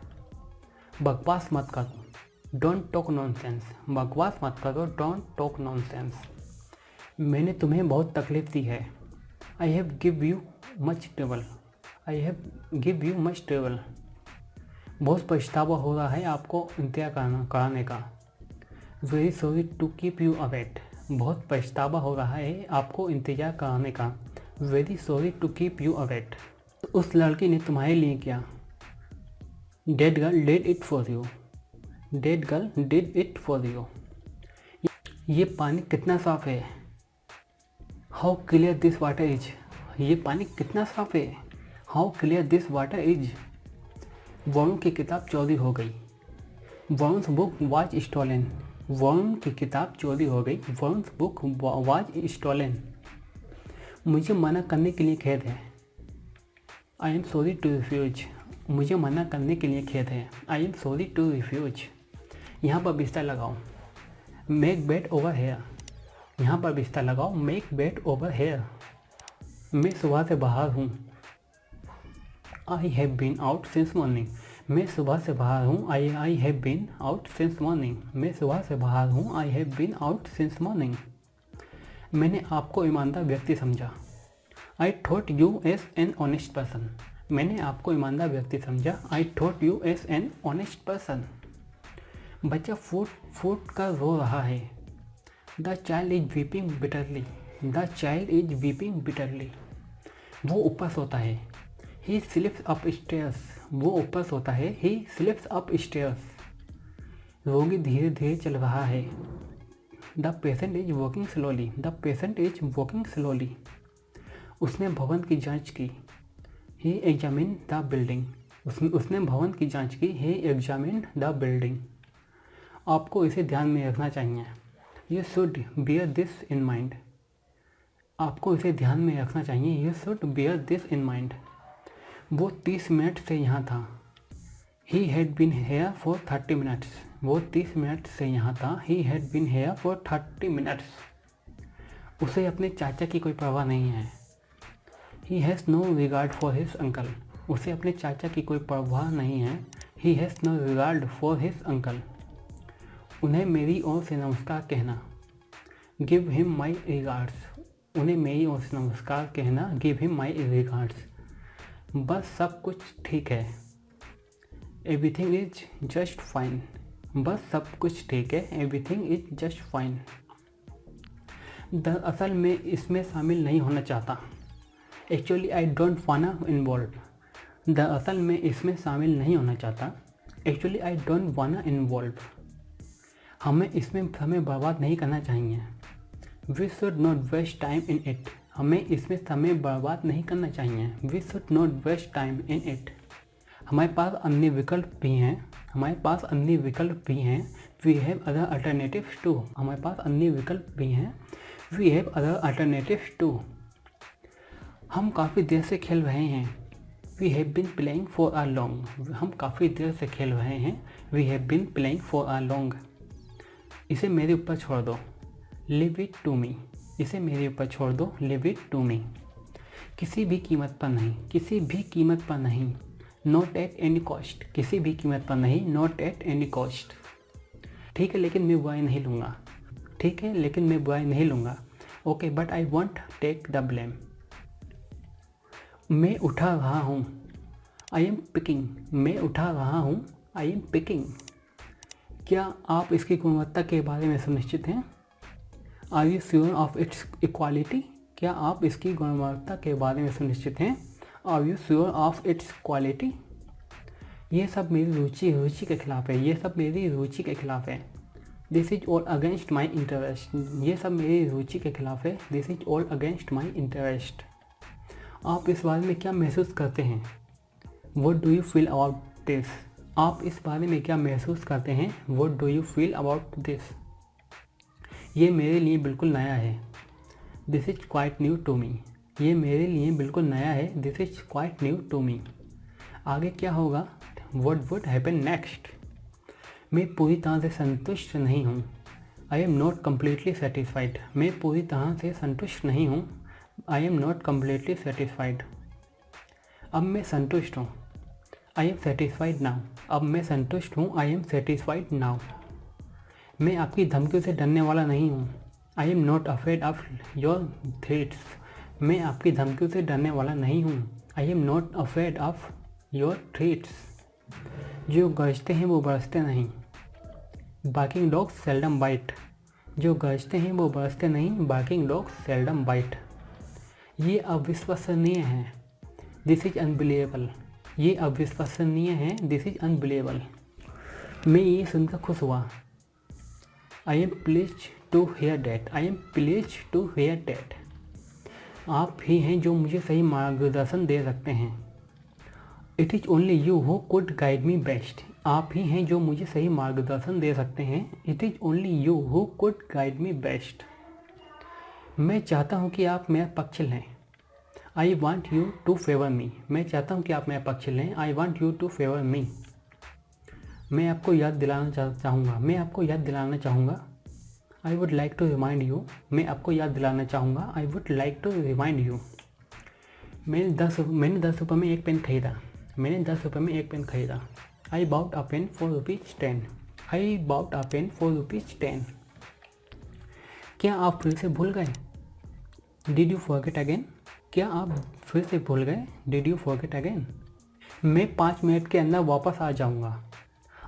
बकवास मत करो, डोंट टॉक नॉनसेंस। बकवास मत करो, डोंट टॉक नॉनसेंस। मैंने तुम्हें बहुत तकलीफ दी है, I have give you much trouble. I have give you much trouble. बहुत पछतावा हो रहा है आपको इंतजार कराने का। Very sorry to keep you await. बहुत पछतावा हो रहा है आपको इंतजार कराने का। Very sorry to keep you await. उस लड़की ने तुम्हारे लिए किया, that girl did it for you. That girl did it for you. ये पानी कितना साफ है, how clear this water is. ये पानी कितना साफ है, how clear this water is. Varun की किताब चोरी हो गई, वरुण्स बुक वाज स्टोलन। वरुण की किताब चोरी हो गई, वरुण्स बुक वाज स्टोलन। मुझे मना करने के लिए खेद है, I am sorry to refuse. मुझे मना करने के लिए खेद है, I am sorry to refuse. यहाँ पर बिस्तर लगाओ, मेक बेड ओवर हेयर। यहाँ पर बिस्तर लगाओ, मेक बेड ओवर हेयर। मैं सुबह से बाहर हूँ, I have been out since morning. मैं सुबह से बाहर हूँ, I have been out since morning. मैं सुबह से बाहर हूँ, I have been out since morning. मैंने आपको ईमानदार व्यक्ति समझा, I thought you as an honest person. मैंने आपको ईमानदार व्यक्ति समझा, I thought you as an honest person. बच्चा फूट कर रो रहा है, the child is weeping bitterly. The child is weeping bitterly. वो ऊपर सोता है, ही स्लिप्स अप स्टेयर्स। वो ऊपर सोता है, ही स्लिप्स अप स्टेयर्स। रोगी धीरे धीरे चल रहा है, the patient is walking slowly. The patient is walking slowly. उसने भवन की जांच की, ही एग्जामिन द बिल्डिंग। उसने भवन की जांच की, ही एग्जामिन द बिल्डिंग। आपको इसे ध्यान में रखना चाहिए, you should bear this in mind. आपको इसे ध्यान में रखना चाहिए, you should bear this in mind. वो 30 मिनट से यहाँ था, he had been here for 30 minutes. वो 30 मिनट से यहाँ था, he had been here for 30 minutes. उसे अपने चाचा की कोई परवाह नहीं है, he has no regard for his uncle. उसे अपने चाचा की कोई परवाह नहीं है, he has no regard for his uncle. उन्हें मेरी ओर से नमस्कार कहना, गिव हिम माई रिगार्ड्स। उन्हें मेरी ओर से नमस्कार कहना, गिव हिम माई रिगार्ड्स। बस सब कुछ ठीक है, एवरीथिंग इज जस्ट फाइन। बस सब कुछ ठीक है, एवरीथिंग इज जस्ट फाइन। दरअसल मैं इसमें शामिल नहीं होना चाहता, actually I don't wanna involve. दरअसल मैं इसमें शामिल नहीं होना चाहता, actually I don't wanna involve. हमें इसमें समय बर्बाद नहीं करना चाहिए, we should not waste time in it. हमें इसमें समय बर्बाद नहीं करना चाहिए, we should not waste time in it. हमारे पास अन्य विकल्प भी हैं, हमारे पास अन्य विकल्प भी हैं, we have other alternatives too. हमारे पास अन्य विकल्प भी हैं, we have other alternatives too. हम काफ़ी देर से खेल रहे हैं, we have been playing for a long. हम काफ़ी देर से खेल रहे हैं, we have been playing for a long. इसे मेरे ऊपर छोड़ दो, लिव इट टू मी। इसे मेरे ऊपर छोड़ दो, लिव इट टू मी। किसी भी कीमत पर नहीं, किसी भी कीमत पर नहीं, नॉट एट एनी कॉस्ट। किसी भी कीमत पर नहीं, नॉट एट एनी कॉस्ट। ठीक है लेकिन मैं बुराई नहीं लूँगा, ठीक है लेकिन मैं बुराई नहीं लूँगा। Okay but I won't take the blame. मैं उठा रहा हूँ, आई एम पिकिंग। मैं उठा रहा हूँ, आई एम पिकिंग। क्या आप इसकी गुणवत्ता के बारे में सुनिश्चित हैं? Are you sure of its equality. क्या आप इसकी गुणवत्ता के बारे में सुनिश्चित हैं? Are you sure of its quality. ये सब मेरी रुचि के खिलाफ है, ये सब मेरी रुचि के खिलाफ है। This is all against my interest. ये सब मेरी रुचि के खिलाफ है, this is all against my interest. आप इस बारे में क्या महसूस करते हैं? What do you feel about this. आप इस बारे में क्या महसूस करते हैं? What do you feel about this. ये मेरे लिए बिल्कुल नया है, this is quite new to me. ये मेरे लिए बिल्कुल नया है, this is quite new to me. आगे क्या होगा? What would happen next. मैं पूरी तरह से संतुष्ट नहीं हूँ, I am not completely satisfied. मैं पूरी तरह से संतुष्ट नहीं हूँ, I am not completely satisfied. अब मैं संतुष्ट हूँ, आई एम सेटिस्फाइड नाउ। अब मैं संतुष्ट हूँ, आई एम सेटिस्फाइड नाउ। मैं आपकी धमकियों से डरने वाला नहीं हूँ, I am not afraid of your threats. मैं आपकी धमकियों से डरने वाला नहीं हूँ, I am not afraid of your threats. जो गरजते हैं वो बरसते नहीं, बार्किंग डॉग्स सेल्डम बाइट। जो गरजते हैं वो बरसते नहीं, बार्किंग डॉग्स सेल्डम बाइट। ये अविश्वसनीय है, दिस इज अनबिलीवेबल। ये अविश्वसनीय है, दिस इज अनबिलीवेबल। मैं ये सुनकर खुश हुआ, I am please to hear that. I am please to hear that. आप ही हैं जो मुझे सही मार्गदर्शन दे सकते हैं, it is only you who could guide me best. आप ही हैं जो मुझे सही मार्गदर्शन दे सकते हैं, it is only you who could guide me best. मैं चाहता हूँ कि आप मेरा पक्ष लें, I want you to favour me. मैं चाहता हूँ कि आप मेरा पक्ष लें, I want you to favour me. मैं आपको याद दिलाना चाहूँगा, मैं आपको याद दिलाना चाहूँगा, I would like to remind you. मैं आपको याद दिलाना चाहूँगा, I would like to remind you. मैंने 10 रुपये में एक पेन खरीदा। मैंने 10 रुपये में एक पेन खरीदा। I bought a pen for ₹10। I bought a pen for ₹10। क्या आप फिर से भूल गए? Did you forget again. क्या आप फिर से भूल गए? Did you forget again. मैं 5 मिनट के अंदर वापस आ जाऊँगा,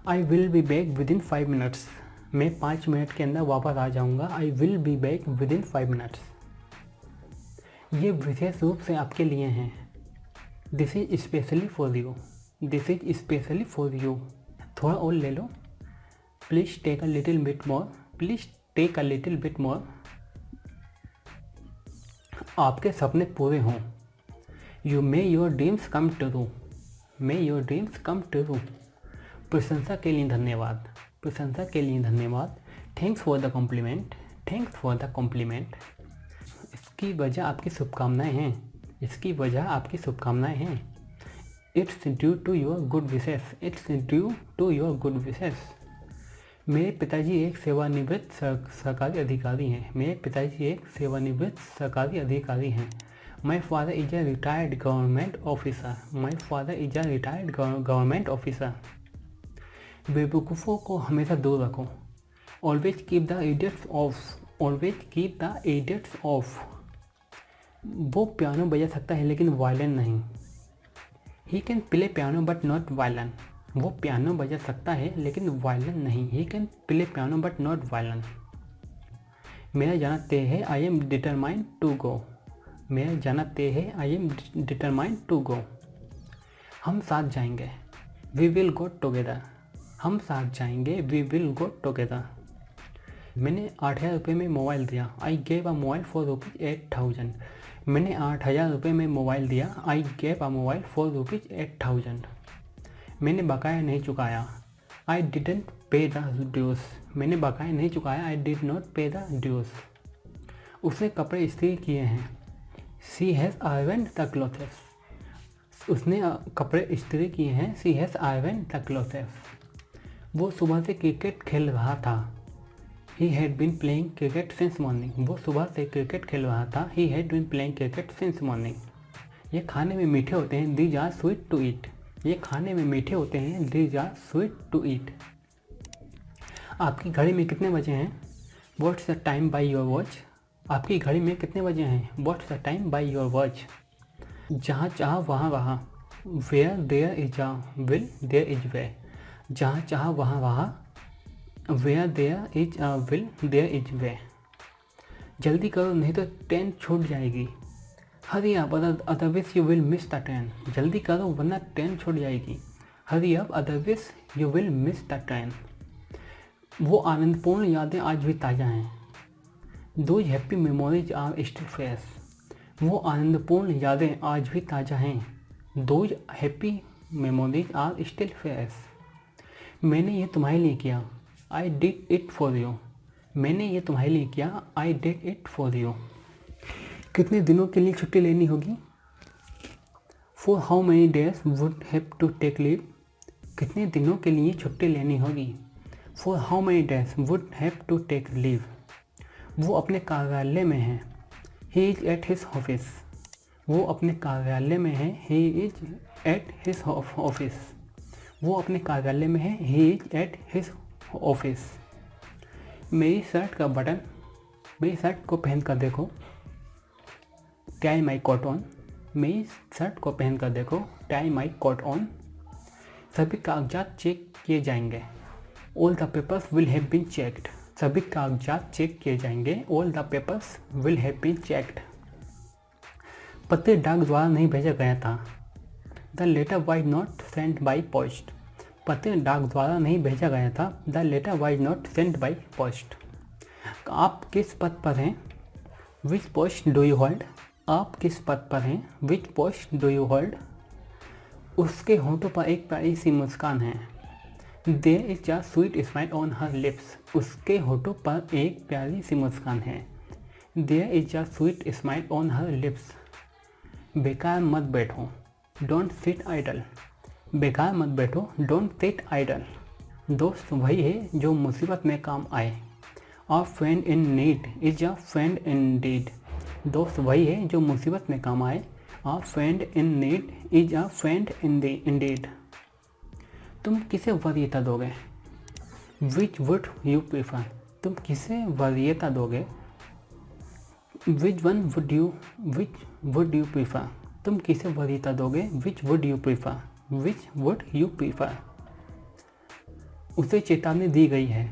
I will be back within 5 minutes. मैं 5 मिनट के अंदर वापस आ जाऊँगा, I will be back within 5 minutes. ये विशेष रूप से आपके लिए हैं, this is specially for you. This is specially for you. थोड़ा और ले लो, please take a little bit more. Please take a little bit more. आपके सपने पूरे हों, you may your dreams come true. May your dreams come true. प्रशंसा के लिए धन्यवाद, प्रशंसा के लिए धन्यवाद। Thanks for the compliment, thanks for the compliment. इसकी वजह आपकी शुभकामनाएं हैं, इसकी वजह आपकी शुभकामनाएं हैं। It's due to your good wishes, it's due to your good wishes. मेरे पिताजी एक सेवानिवृत्त सरकारी अधिकारी हैं। मेरे पिताजी एक सेवानिवृत्त सरकारी अधिकारी हैं। My father is a retired government officer. My father is a retired government officer. बेवकूफ़ों को हमेशा दूर रखो, always keep the idiots off. Always keep the idiots off. वो पियानो बजा सकता है लेकिन वायलिन नहीं। He can play piano but not violin. वो पियानो बजा सकता है लेकिन वायलिन नहीं। He can play piano but not violin. मेरा जाना तय है, I am determined to go. मेरा जाना तय है, I am determined to go. हम साथ जाएंगे, वी विल गो टुगेदर। हम साथ जाएंगे, वी विल गो टुगेदर। मैंने 8,000 रुपये में मोबाइल दिया, I gave a mobile for ₹8,000। मैंने 8,000 रुपये में मोबाइल दिया, I gave a mobile for ₹8,000। मैंने बकाया नहीं चुकाया, आई डिडेंट पे द ड्यूज, मैंने बकाया नहीं चुकाया। आई डिड नॉट पे द ड्यूज। उसने कपड़े इस्त्री किए हैं। She has iron the clothes, उसने कपड़े इस्त्री किए हैं। She has iron the clothes. वो सुबह से क्रिकेट खेल रहा था। He had been playing cricket since morning, वो सुबह से क्रिकेट खेल रहा था। He had been playing cricket since morning. ये खाने में मीठे होते हैं। These are sweet to eat, ये खाने में मीठे होते हैं। These are sweet to eat. आपकी घड़ी में कितने बजे हैं? What's the time by your watch, आपकी घड़ी में कितने बजे हैं? What's the time by your watch. जहाँ चाह वहाँ वहाँ, where there is a will there is way, जहाँ चाह वहाँ वहाँ, where there is a will there is way. जल्दी करो नहीं तो ट्रेन छूट जाएगी। Hurry up otherwise you will miss the train, जल्दी करो वरना ट्रेन छूट जाएगी। Hurry up otherwise you will miss the train. वो आनंदपूर्ण यादें आज भी ताज़ा हैं। Those happy memories are still fresh, वो आनंदपूर्ण यादें आज भी ताज़ा हैं। Those happy memories are still fresh. मैंने ये तुम्हारे लिए किया। I did it for you, मैंने ये तुम्हारे लिए किया। I did it for you. कितने दिनों के लिए छुट्टी लेनी होगी? For how many days would have to take leave, कितने दिनों के लिए छुट्टी लेनी होगी? For how many days would have to take leave. वो अपने कार्यालय में है। He is at his office, वो अपने कार्यालय में है। He is at his office, वो अपने कार्यालय में है। He is at his office. मेरी शर्ट का बटन, मेरी शर्ट को पहन कर देखो। टाई माई कोट ऑन, मेरी शर्ट को पहन कर देखो। Tie my coat on. सभी कागजात चेक किए जाएंगे। All the papers will have been checked, सभी कागजात चेक किए जाएंगे। All the papers will have been checked. पत्र डाक द्वारा नहीं भेजा गया था। The letter was not sent by post, पत्र डाक द्वारा नहीं भेजा गया था। The letter was not sent by post. आप किस पद पर हैं? Which post do you hold, आप किस पद पर हैं? Which post do you hold. उसके होंठों पर एक प्यारी सी मुस्कान है। There is a sweet smile on her lips, उसके होठों पर एक प्यारी सी मुस्कान है। There is a sweet smile on her lips. बेकार मत बैठो, डोंट सिट आइडल, बेकार मत बैठो, डोंट सिट आइडल। दोस्त वही है जो मुसीबत में काम आए। A friend in need is a friend in deed, दोस्त वही है जो मुसीबत में काम आए। A friend in need is a friend in deed. तुम किसे वरीयता दोगे? विच वुड यू प्रीफर, तुम किसे वरीयता दोगे? विच वुड यू प्रीफर, तुम किसे वरीयता दोगे? Which would you prefer, which would you prefer. उसे चेतावनी दी गई है।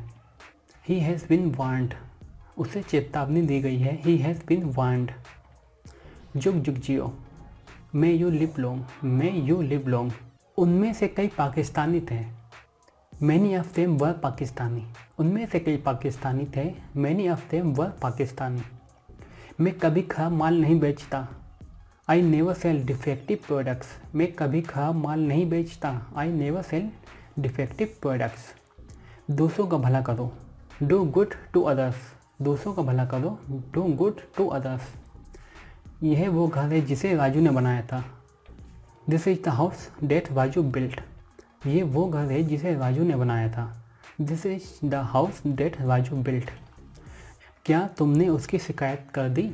ही हैज़ बिन वार्नड, उसे चेतावनी दी गई है। He has been warned. जुग जुग जियो, may you live long, may you live long. उनमें से कई पाकिस्तानी थे। Many of them were Pakistani, उनमें से कई पाकिस्तानी थे। Many of them were Pakistani. मैं कभी खराब माल नहीं बेचता। I never sell defective products, मैं कभी खराब माल नहीं बेचता। I never sell defective products. दूसरों का भला करो, डू गुड टू अदर्स, दूसरों का भला करो, डू गुड टू अदर्स। यह वो घर है जिसे राजू ने बनाया था। This is the house that Raju built, ये वो घर है जिसे राजू ने बनाया था। This is the house that Raju built. क्या तुमने उसकी शिकायत कर दी?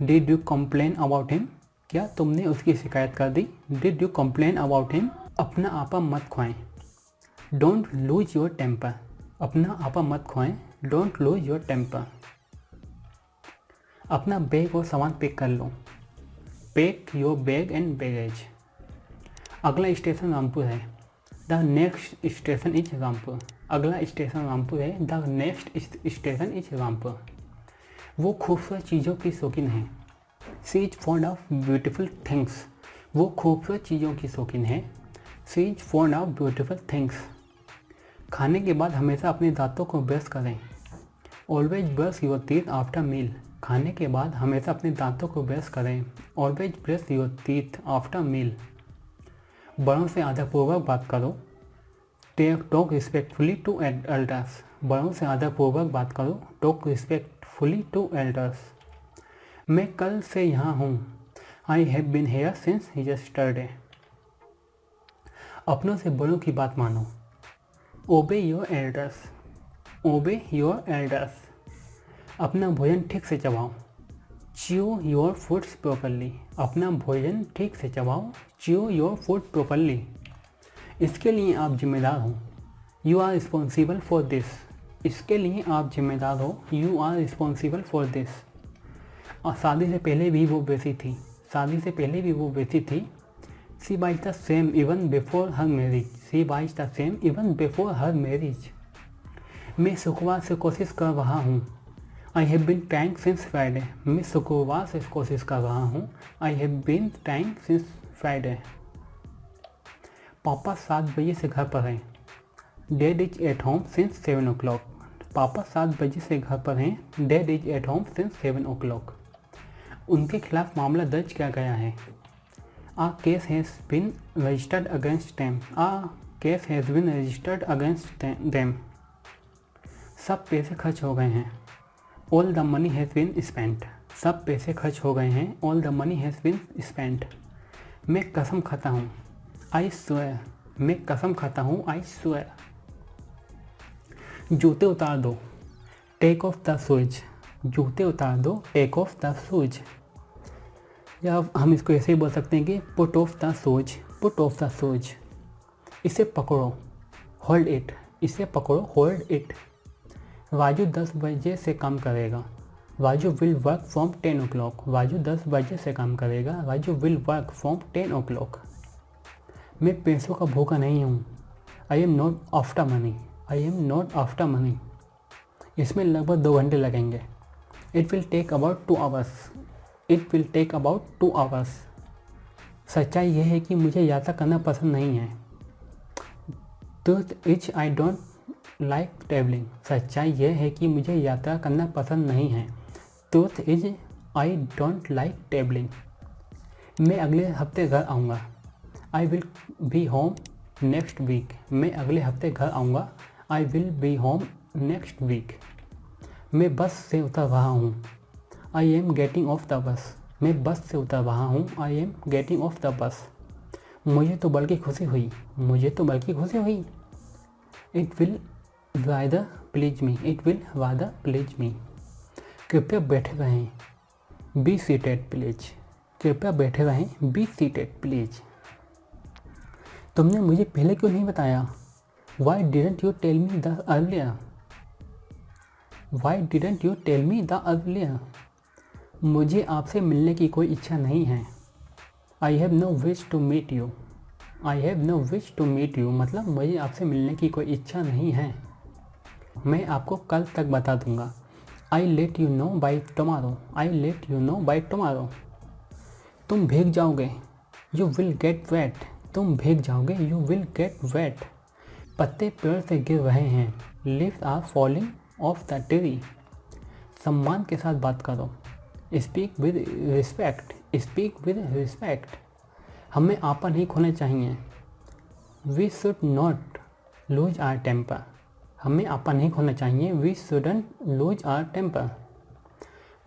Did you complain about him, क्या तुमने उसकी शिकायत कर दी? Did you complain about him. अपना आपा मत खोएं, डोंट लूज योर टेम्पर, अपना आपा मत खोएं, डोंट लूज योर टेम्पर। अपना बैग और सामान पैक कर लो, pack your bag and baggage. अगला स्टेशन रामपुर है। The next station is Rampur, अगला स्टेशन रामपुर है। The next station is Rampur. वो खूबसूरत चीज़ों की शौकीन है। She is fond of beautiful things, वो खूबसूरत चीज़ों की शौकीन है। She is fond of beautiful things. खाने के बाद हमेशा अपने दांतों को ब्रश करें। Always brush your teeth after meal, खाने के बाद हमेशा अपने दांतों को ब्रश करें। Always brush your teeth after meal. बड़ों से आदरपूर्वक बात करो। टॉक रिस्पेक्टफुली टू एल्डर्स, बड़ों से आदरपूर्वक बात करो। Talk respectfully to elders. मैं कल से यहाँ हूँ। I have been here since yesterday. अपनों से बड़ों की बात मानो। Obey your elders. Obey your elders. अपना भोजन ठीक से चबाओ। Chew your foods properly. अपना भोजन ठीक से चबाओ। Chew your food properly. इसके लिए आप जिम्मेदार हो। You are responsible for this. इसके लिए आप जिम्मेदार हो। You are responsible for this. और शादी से पहले भी वो वैसी थी। शादी से पहले भी वो वैसी थी। She buys the same even before her marriage. She buys the same even before her marriage. मैं शुक्रवार से कोशिश कर रहा हूँ। I have been trying since Friday. मैं शुक्रवार से कोशिश कर रहा हूँ। I have been trying since Friday. पापा 7 बजे से घर पर हैं। Dad is at home since 7 o'clock। पापा 7 बजे से घर पर हैं। Dad is at home since 7 o'clock। उनके खिलाफ मामला दर्ज किया गया है। A case has been registered against them. A case has been registered against them. सब पैसे खर्च हो गए हैं। All the money has been spent. सब पैसे खर्च हो गए हैं। All the money has been spent. मैं कसम खाता हूँ। I swear. मैं कसम खाता हूँ। I swear. जूते उतार दो। Take off the shoes. जूते उतार दो। Take off the shoes. या हम इसको ऐसे ही बोल सकते हैं कि put off the shoes. Put off the shoes. इसे पकड़ो। Hold it. इसे पकड़ो। Hold it. राजू 10 बजे से काम करेगा। Raju will work from 10 o'clock। Raju 10 बजे से काम करेगा। Raju will work from 10 o'clock। मैं पैसों का भूखा नहीं हूँ। I am not after money. I am not after money. इसमें लगभग 2 घंटे लगेंगे। It will take about 2 hours। It will take about 2 hours। सच्चाई यह है कि मुझे यात्रा करना पसंद नहीं है। Truth is I don't like travelling. सच्चाई यह है कि मुझे यात्रा करना पसंद नहीं है। Truth is I don't like travelling. मैं अगले हफ्ते घर आऊँगा। I will be home next week. मैं अगले हफ्ते घर आऊँगा। I will be home next week. मैं बस से उतर रहा हूँ। I am getting off the bus. मैं बस से उतर रहा हूँ। I am getting off the bus. मुझे तो बल्कि खुशी हुई। मुझे तो बल्कि खुशी हुई। It will rather please me. It will rather please me. कृपया बैठे रहें। Be seated please. कृपया बैठे रहें। Be seated please. तुमने मुझे पहले क्यों नहीं बताया? Why didn't you tell me the earlier? Why didn't you tell me the earlier? मुझे आपसे मिलने की कोई इच्छा नहीं है। I have no wish to meet you. I have no wish to meet you मतलब मुझे आपसे मिलने की कोई इच्छा नहीं है। मैं आपको कल तक बता दूंगा। I let you know by tomorrow. I let you know by tomorrow. तुम भीग जाओगे। You will get wet. तुम भीग जाओगे। You will get wet. पत्ते पेड़ से गिर रहे हैं। Leaves are falling off the tree. सम्मान के साथ बात करो। Speak with respect. Speak with respect. हमें आपा नहीं खोना चाहिए। We should not lose our temper. हमें आपा नहीं खोना चाहिए। We shouldn't lose our temper.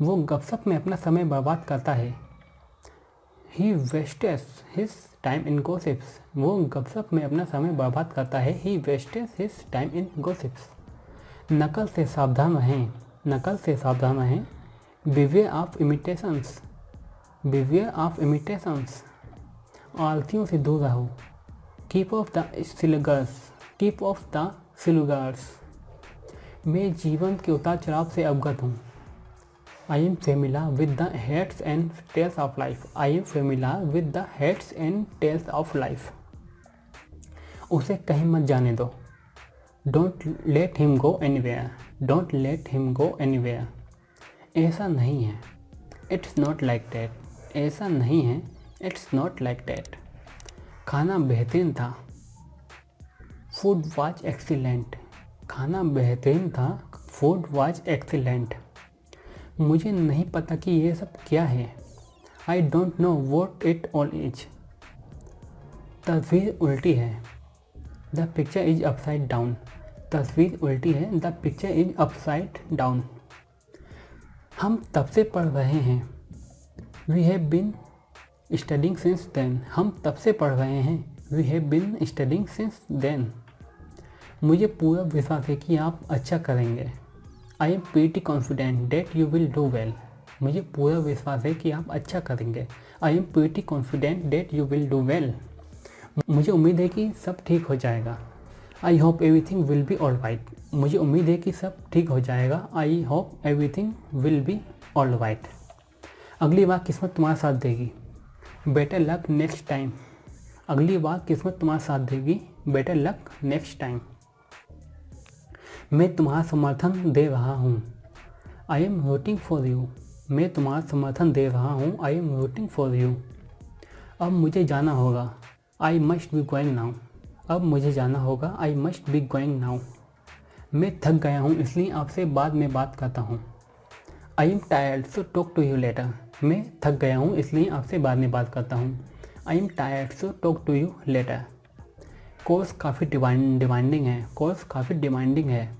वो गपशप में अपना समय बर्बाद करता है। He wastes his time in gossips. वो गपशप में अपना समय बर्बाद करता है। He wastes his time in gossips. नकल से सावधान रहें। नकल से सावधान रहें। Beware of imitations. Beware of imitations. आलतियों से दूर रहो। Keep off the sluggards. Keep off the sluggards. मैं जीवन के उतार चढ़ाव से अवगत हूँ। I am familiar with the heads and tails of life. I am familiar with the heads and tails of life. उसे कहीं मत जाने दो। Don't let him go anywhere. Don't let him go anywhere. ऐसा नहीं है। It's not like that. ऐसा नहीं है। It's not like that. खाना बेहतरीन था। Food was excellent. खाना बेहतरीन था। Food was excellent. मुझे नहीं पता कि ये सब क्या है। I don't know what it all is. तस्वीर उल्टी है। The picture is upside down, तस्वीर उल्टी है। The picture is upside down. हम तब से पढ़ रहे हैं। We have been studying since then, हम तब से पढ़ रहे हैं। We have been studying since then. मुझे पूरा विश्वास है कि आप अच्छा करेंगे। I am pretty confident that you will do well, मुझे पूरा विश्वास है कि आप अच्छा करेंगे। I am pretty confident that you will do well, मुझे उम्मीद है कि सब ठीक हो जाएगा। I hope everything will be all right, मुझे उम्मीद है कि सब ठीक हो जाएगा। I hope everything will be all right. अगली बार किस्मत तुम्हारा साथ देगी। बेटर लक नेक्स्ट टाइम, अगली बार किस्मत तुम्हारा साथ देगी। Better luck next time. मैं तुम्हारा समर्थन दे रहा हूँ। I am rooting for you, मैं तुम्हारा समर्थन दे रहा हूँ। I am rooting for you. अब मुझे जाना होगा। I must be going now, अब मुझे जाना होगा। I must be going now. मैं थक गया हूँ इसलिए आपसे बाद में बात करता हूँ। I am tired so talk to you later, मैं थक गया हूँ इसलिए आपसे बाद में बात करता हूँ। I am tired so talk to you later. Course काफ़ी डिमांडिंग है, कोर्स काफ़ी डिमांडिंग है।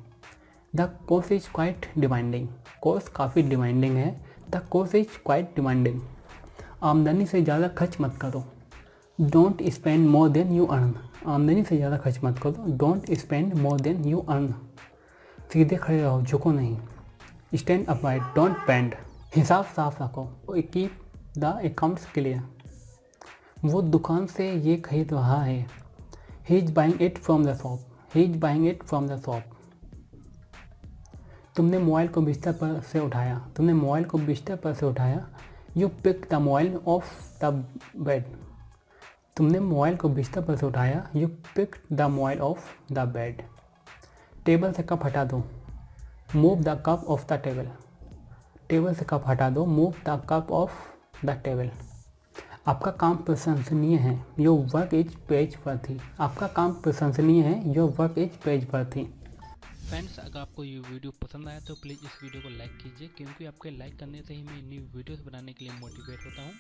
The course is quite demanding, course काफ़ी डिमांडिंग है। The course is quite demanding. आमदनी से ज़्यादा खर्च मत करो। Don't spend more than you earn, आमदनी से ज़्यादा खर्च मत करो। Don't spend more than you earn. सीधे खड़े रहो, झुको नहीं। स्टैंड अपराइट डोंट बेंड, हिसाब साफ रखो। कीप द अकाउंट्स क्लियर, वो दुकान से ये खरीद रहा है। He is buying it from the shop, he is buying it from the shop. तुमने मोबाइल को बिस्तर पर से उठाया, तुमने मोबाइल को बिस्तर पर से उठाया। You pick the mobile off the bed, तुमने मोबाइल को बिस्तर पर से उठाया। You pick the mobile off the bed. Table से कप हटा दो। Move the cup off the table, table से कप हटा दो। Move the cup off the table. आपका काम प्रशंसनीय है। Your work is praiseworthy, आपका काम प्रशंसनीय है। Your work is praiseworthy. Friends, अगर आपको ये वीडियो पसंद आया तो प्लीज़ इस वीडियो को लाइक कीजिए, क्योंकि आपके लाइक करने से ही मैं न्यू वीडियोस बनाने के लिए मोटिवेट होता हूँ।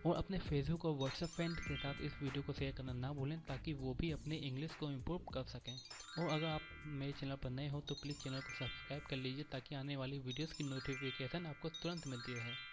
और अपने फेसबुक और व्हाट्सएप फ्रेंड के साथ इस वीडियो को शेयर करना ना भूलें, ताकि वो भी अपने इंग्लिश को इम्प्रूव कर सकें। और अगर आप मेरे चैनल पर नए हो तो प्लीज़ चैनल को सब्सक्राइब कर लीजिए, ताकि आने वाली वीडियोज़ की नोटिफिकेशन आपको तुरंत मिलती रहे।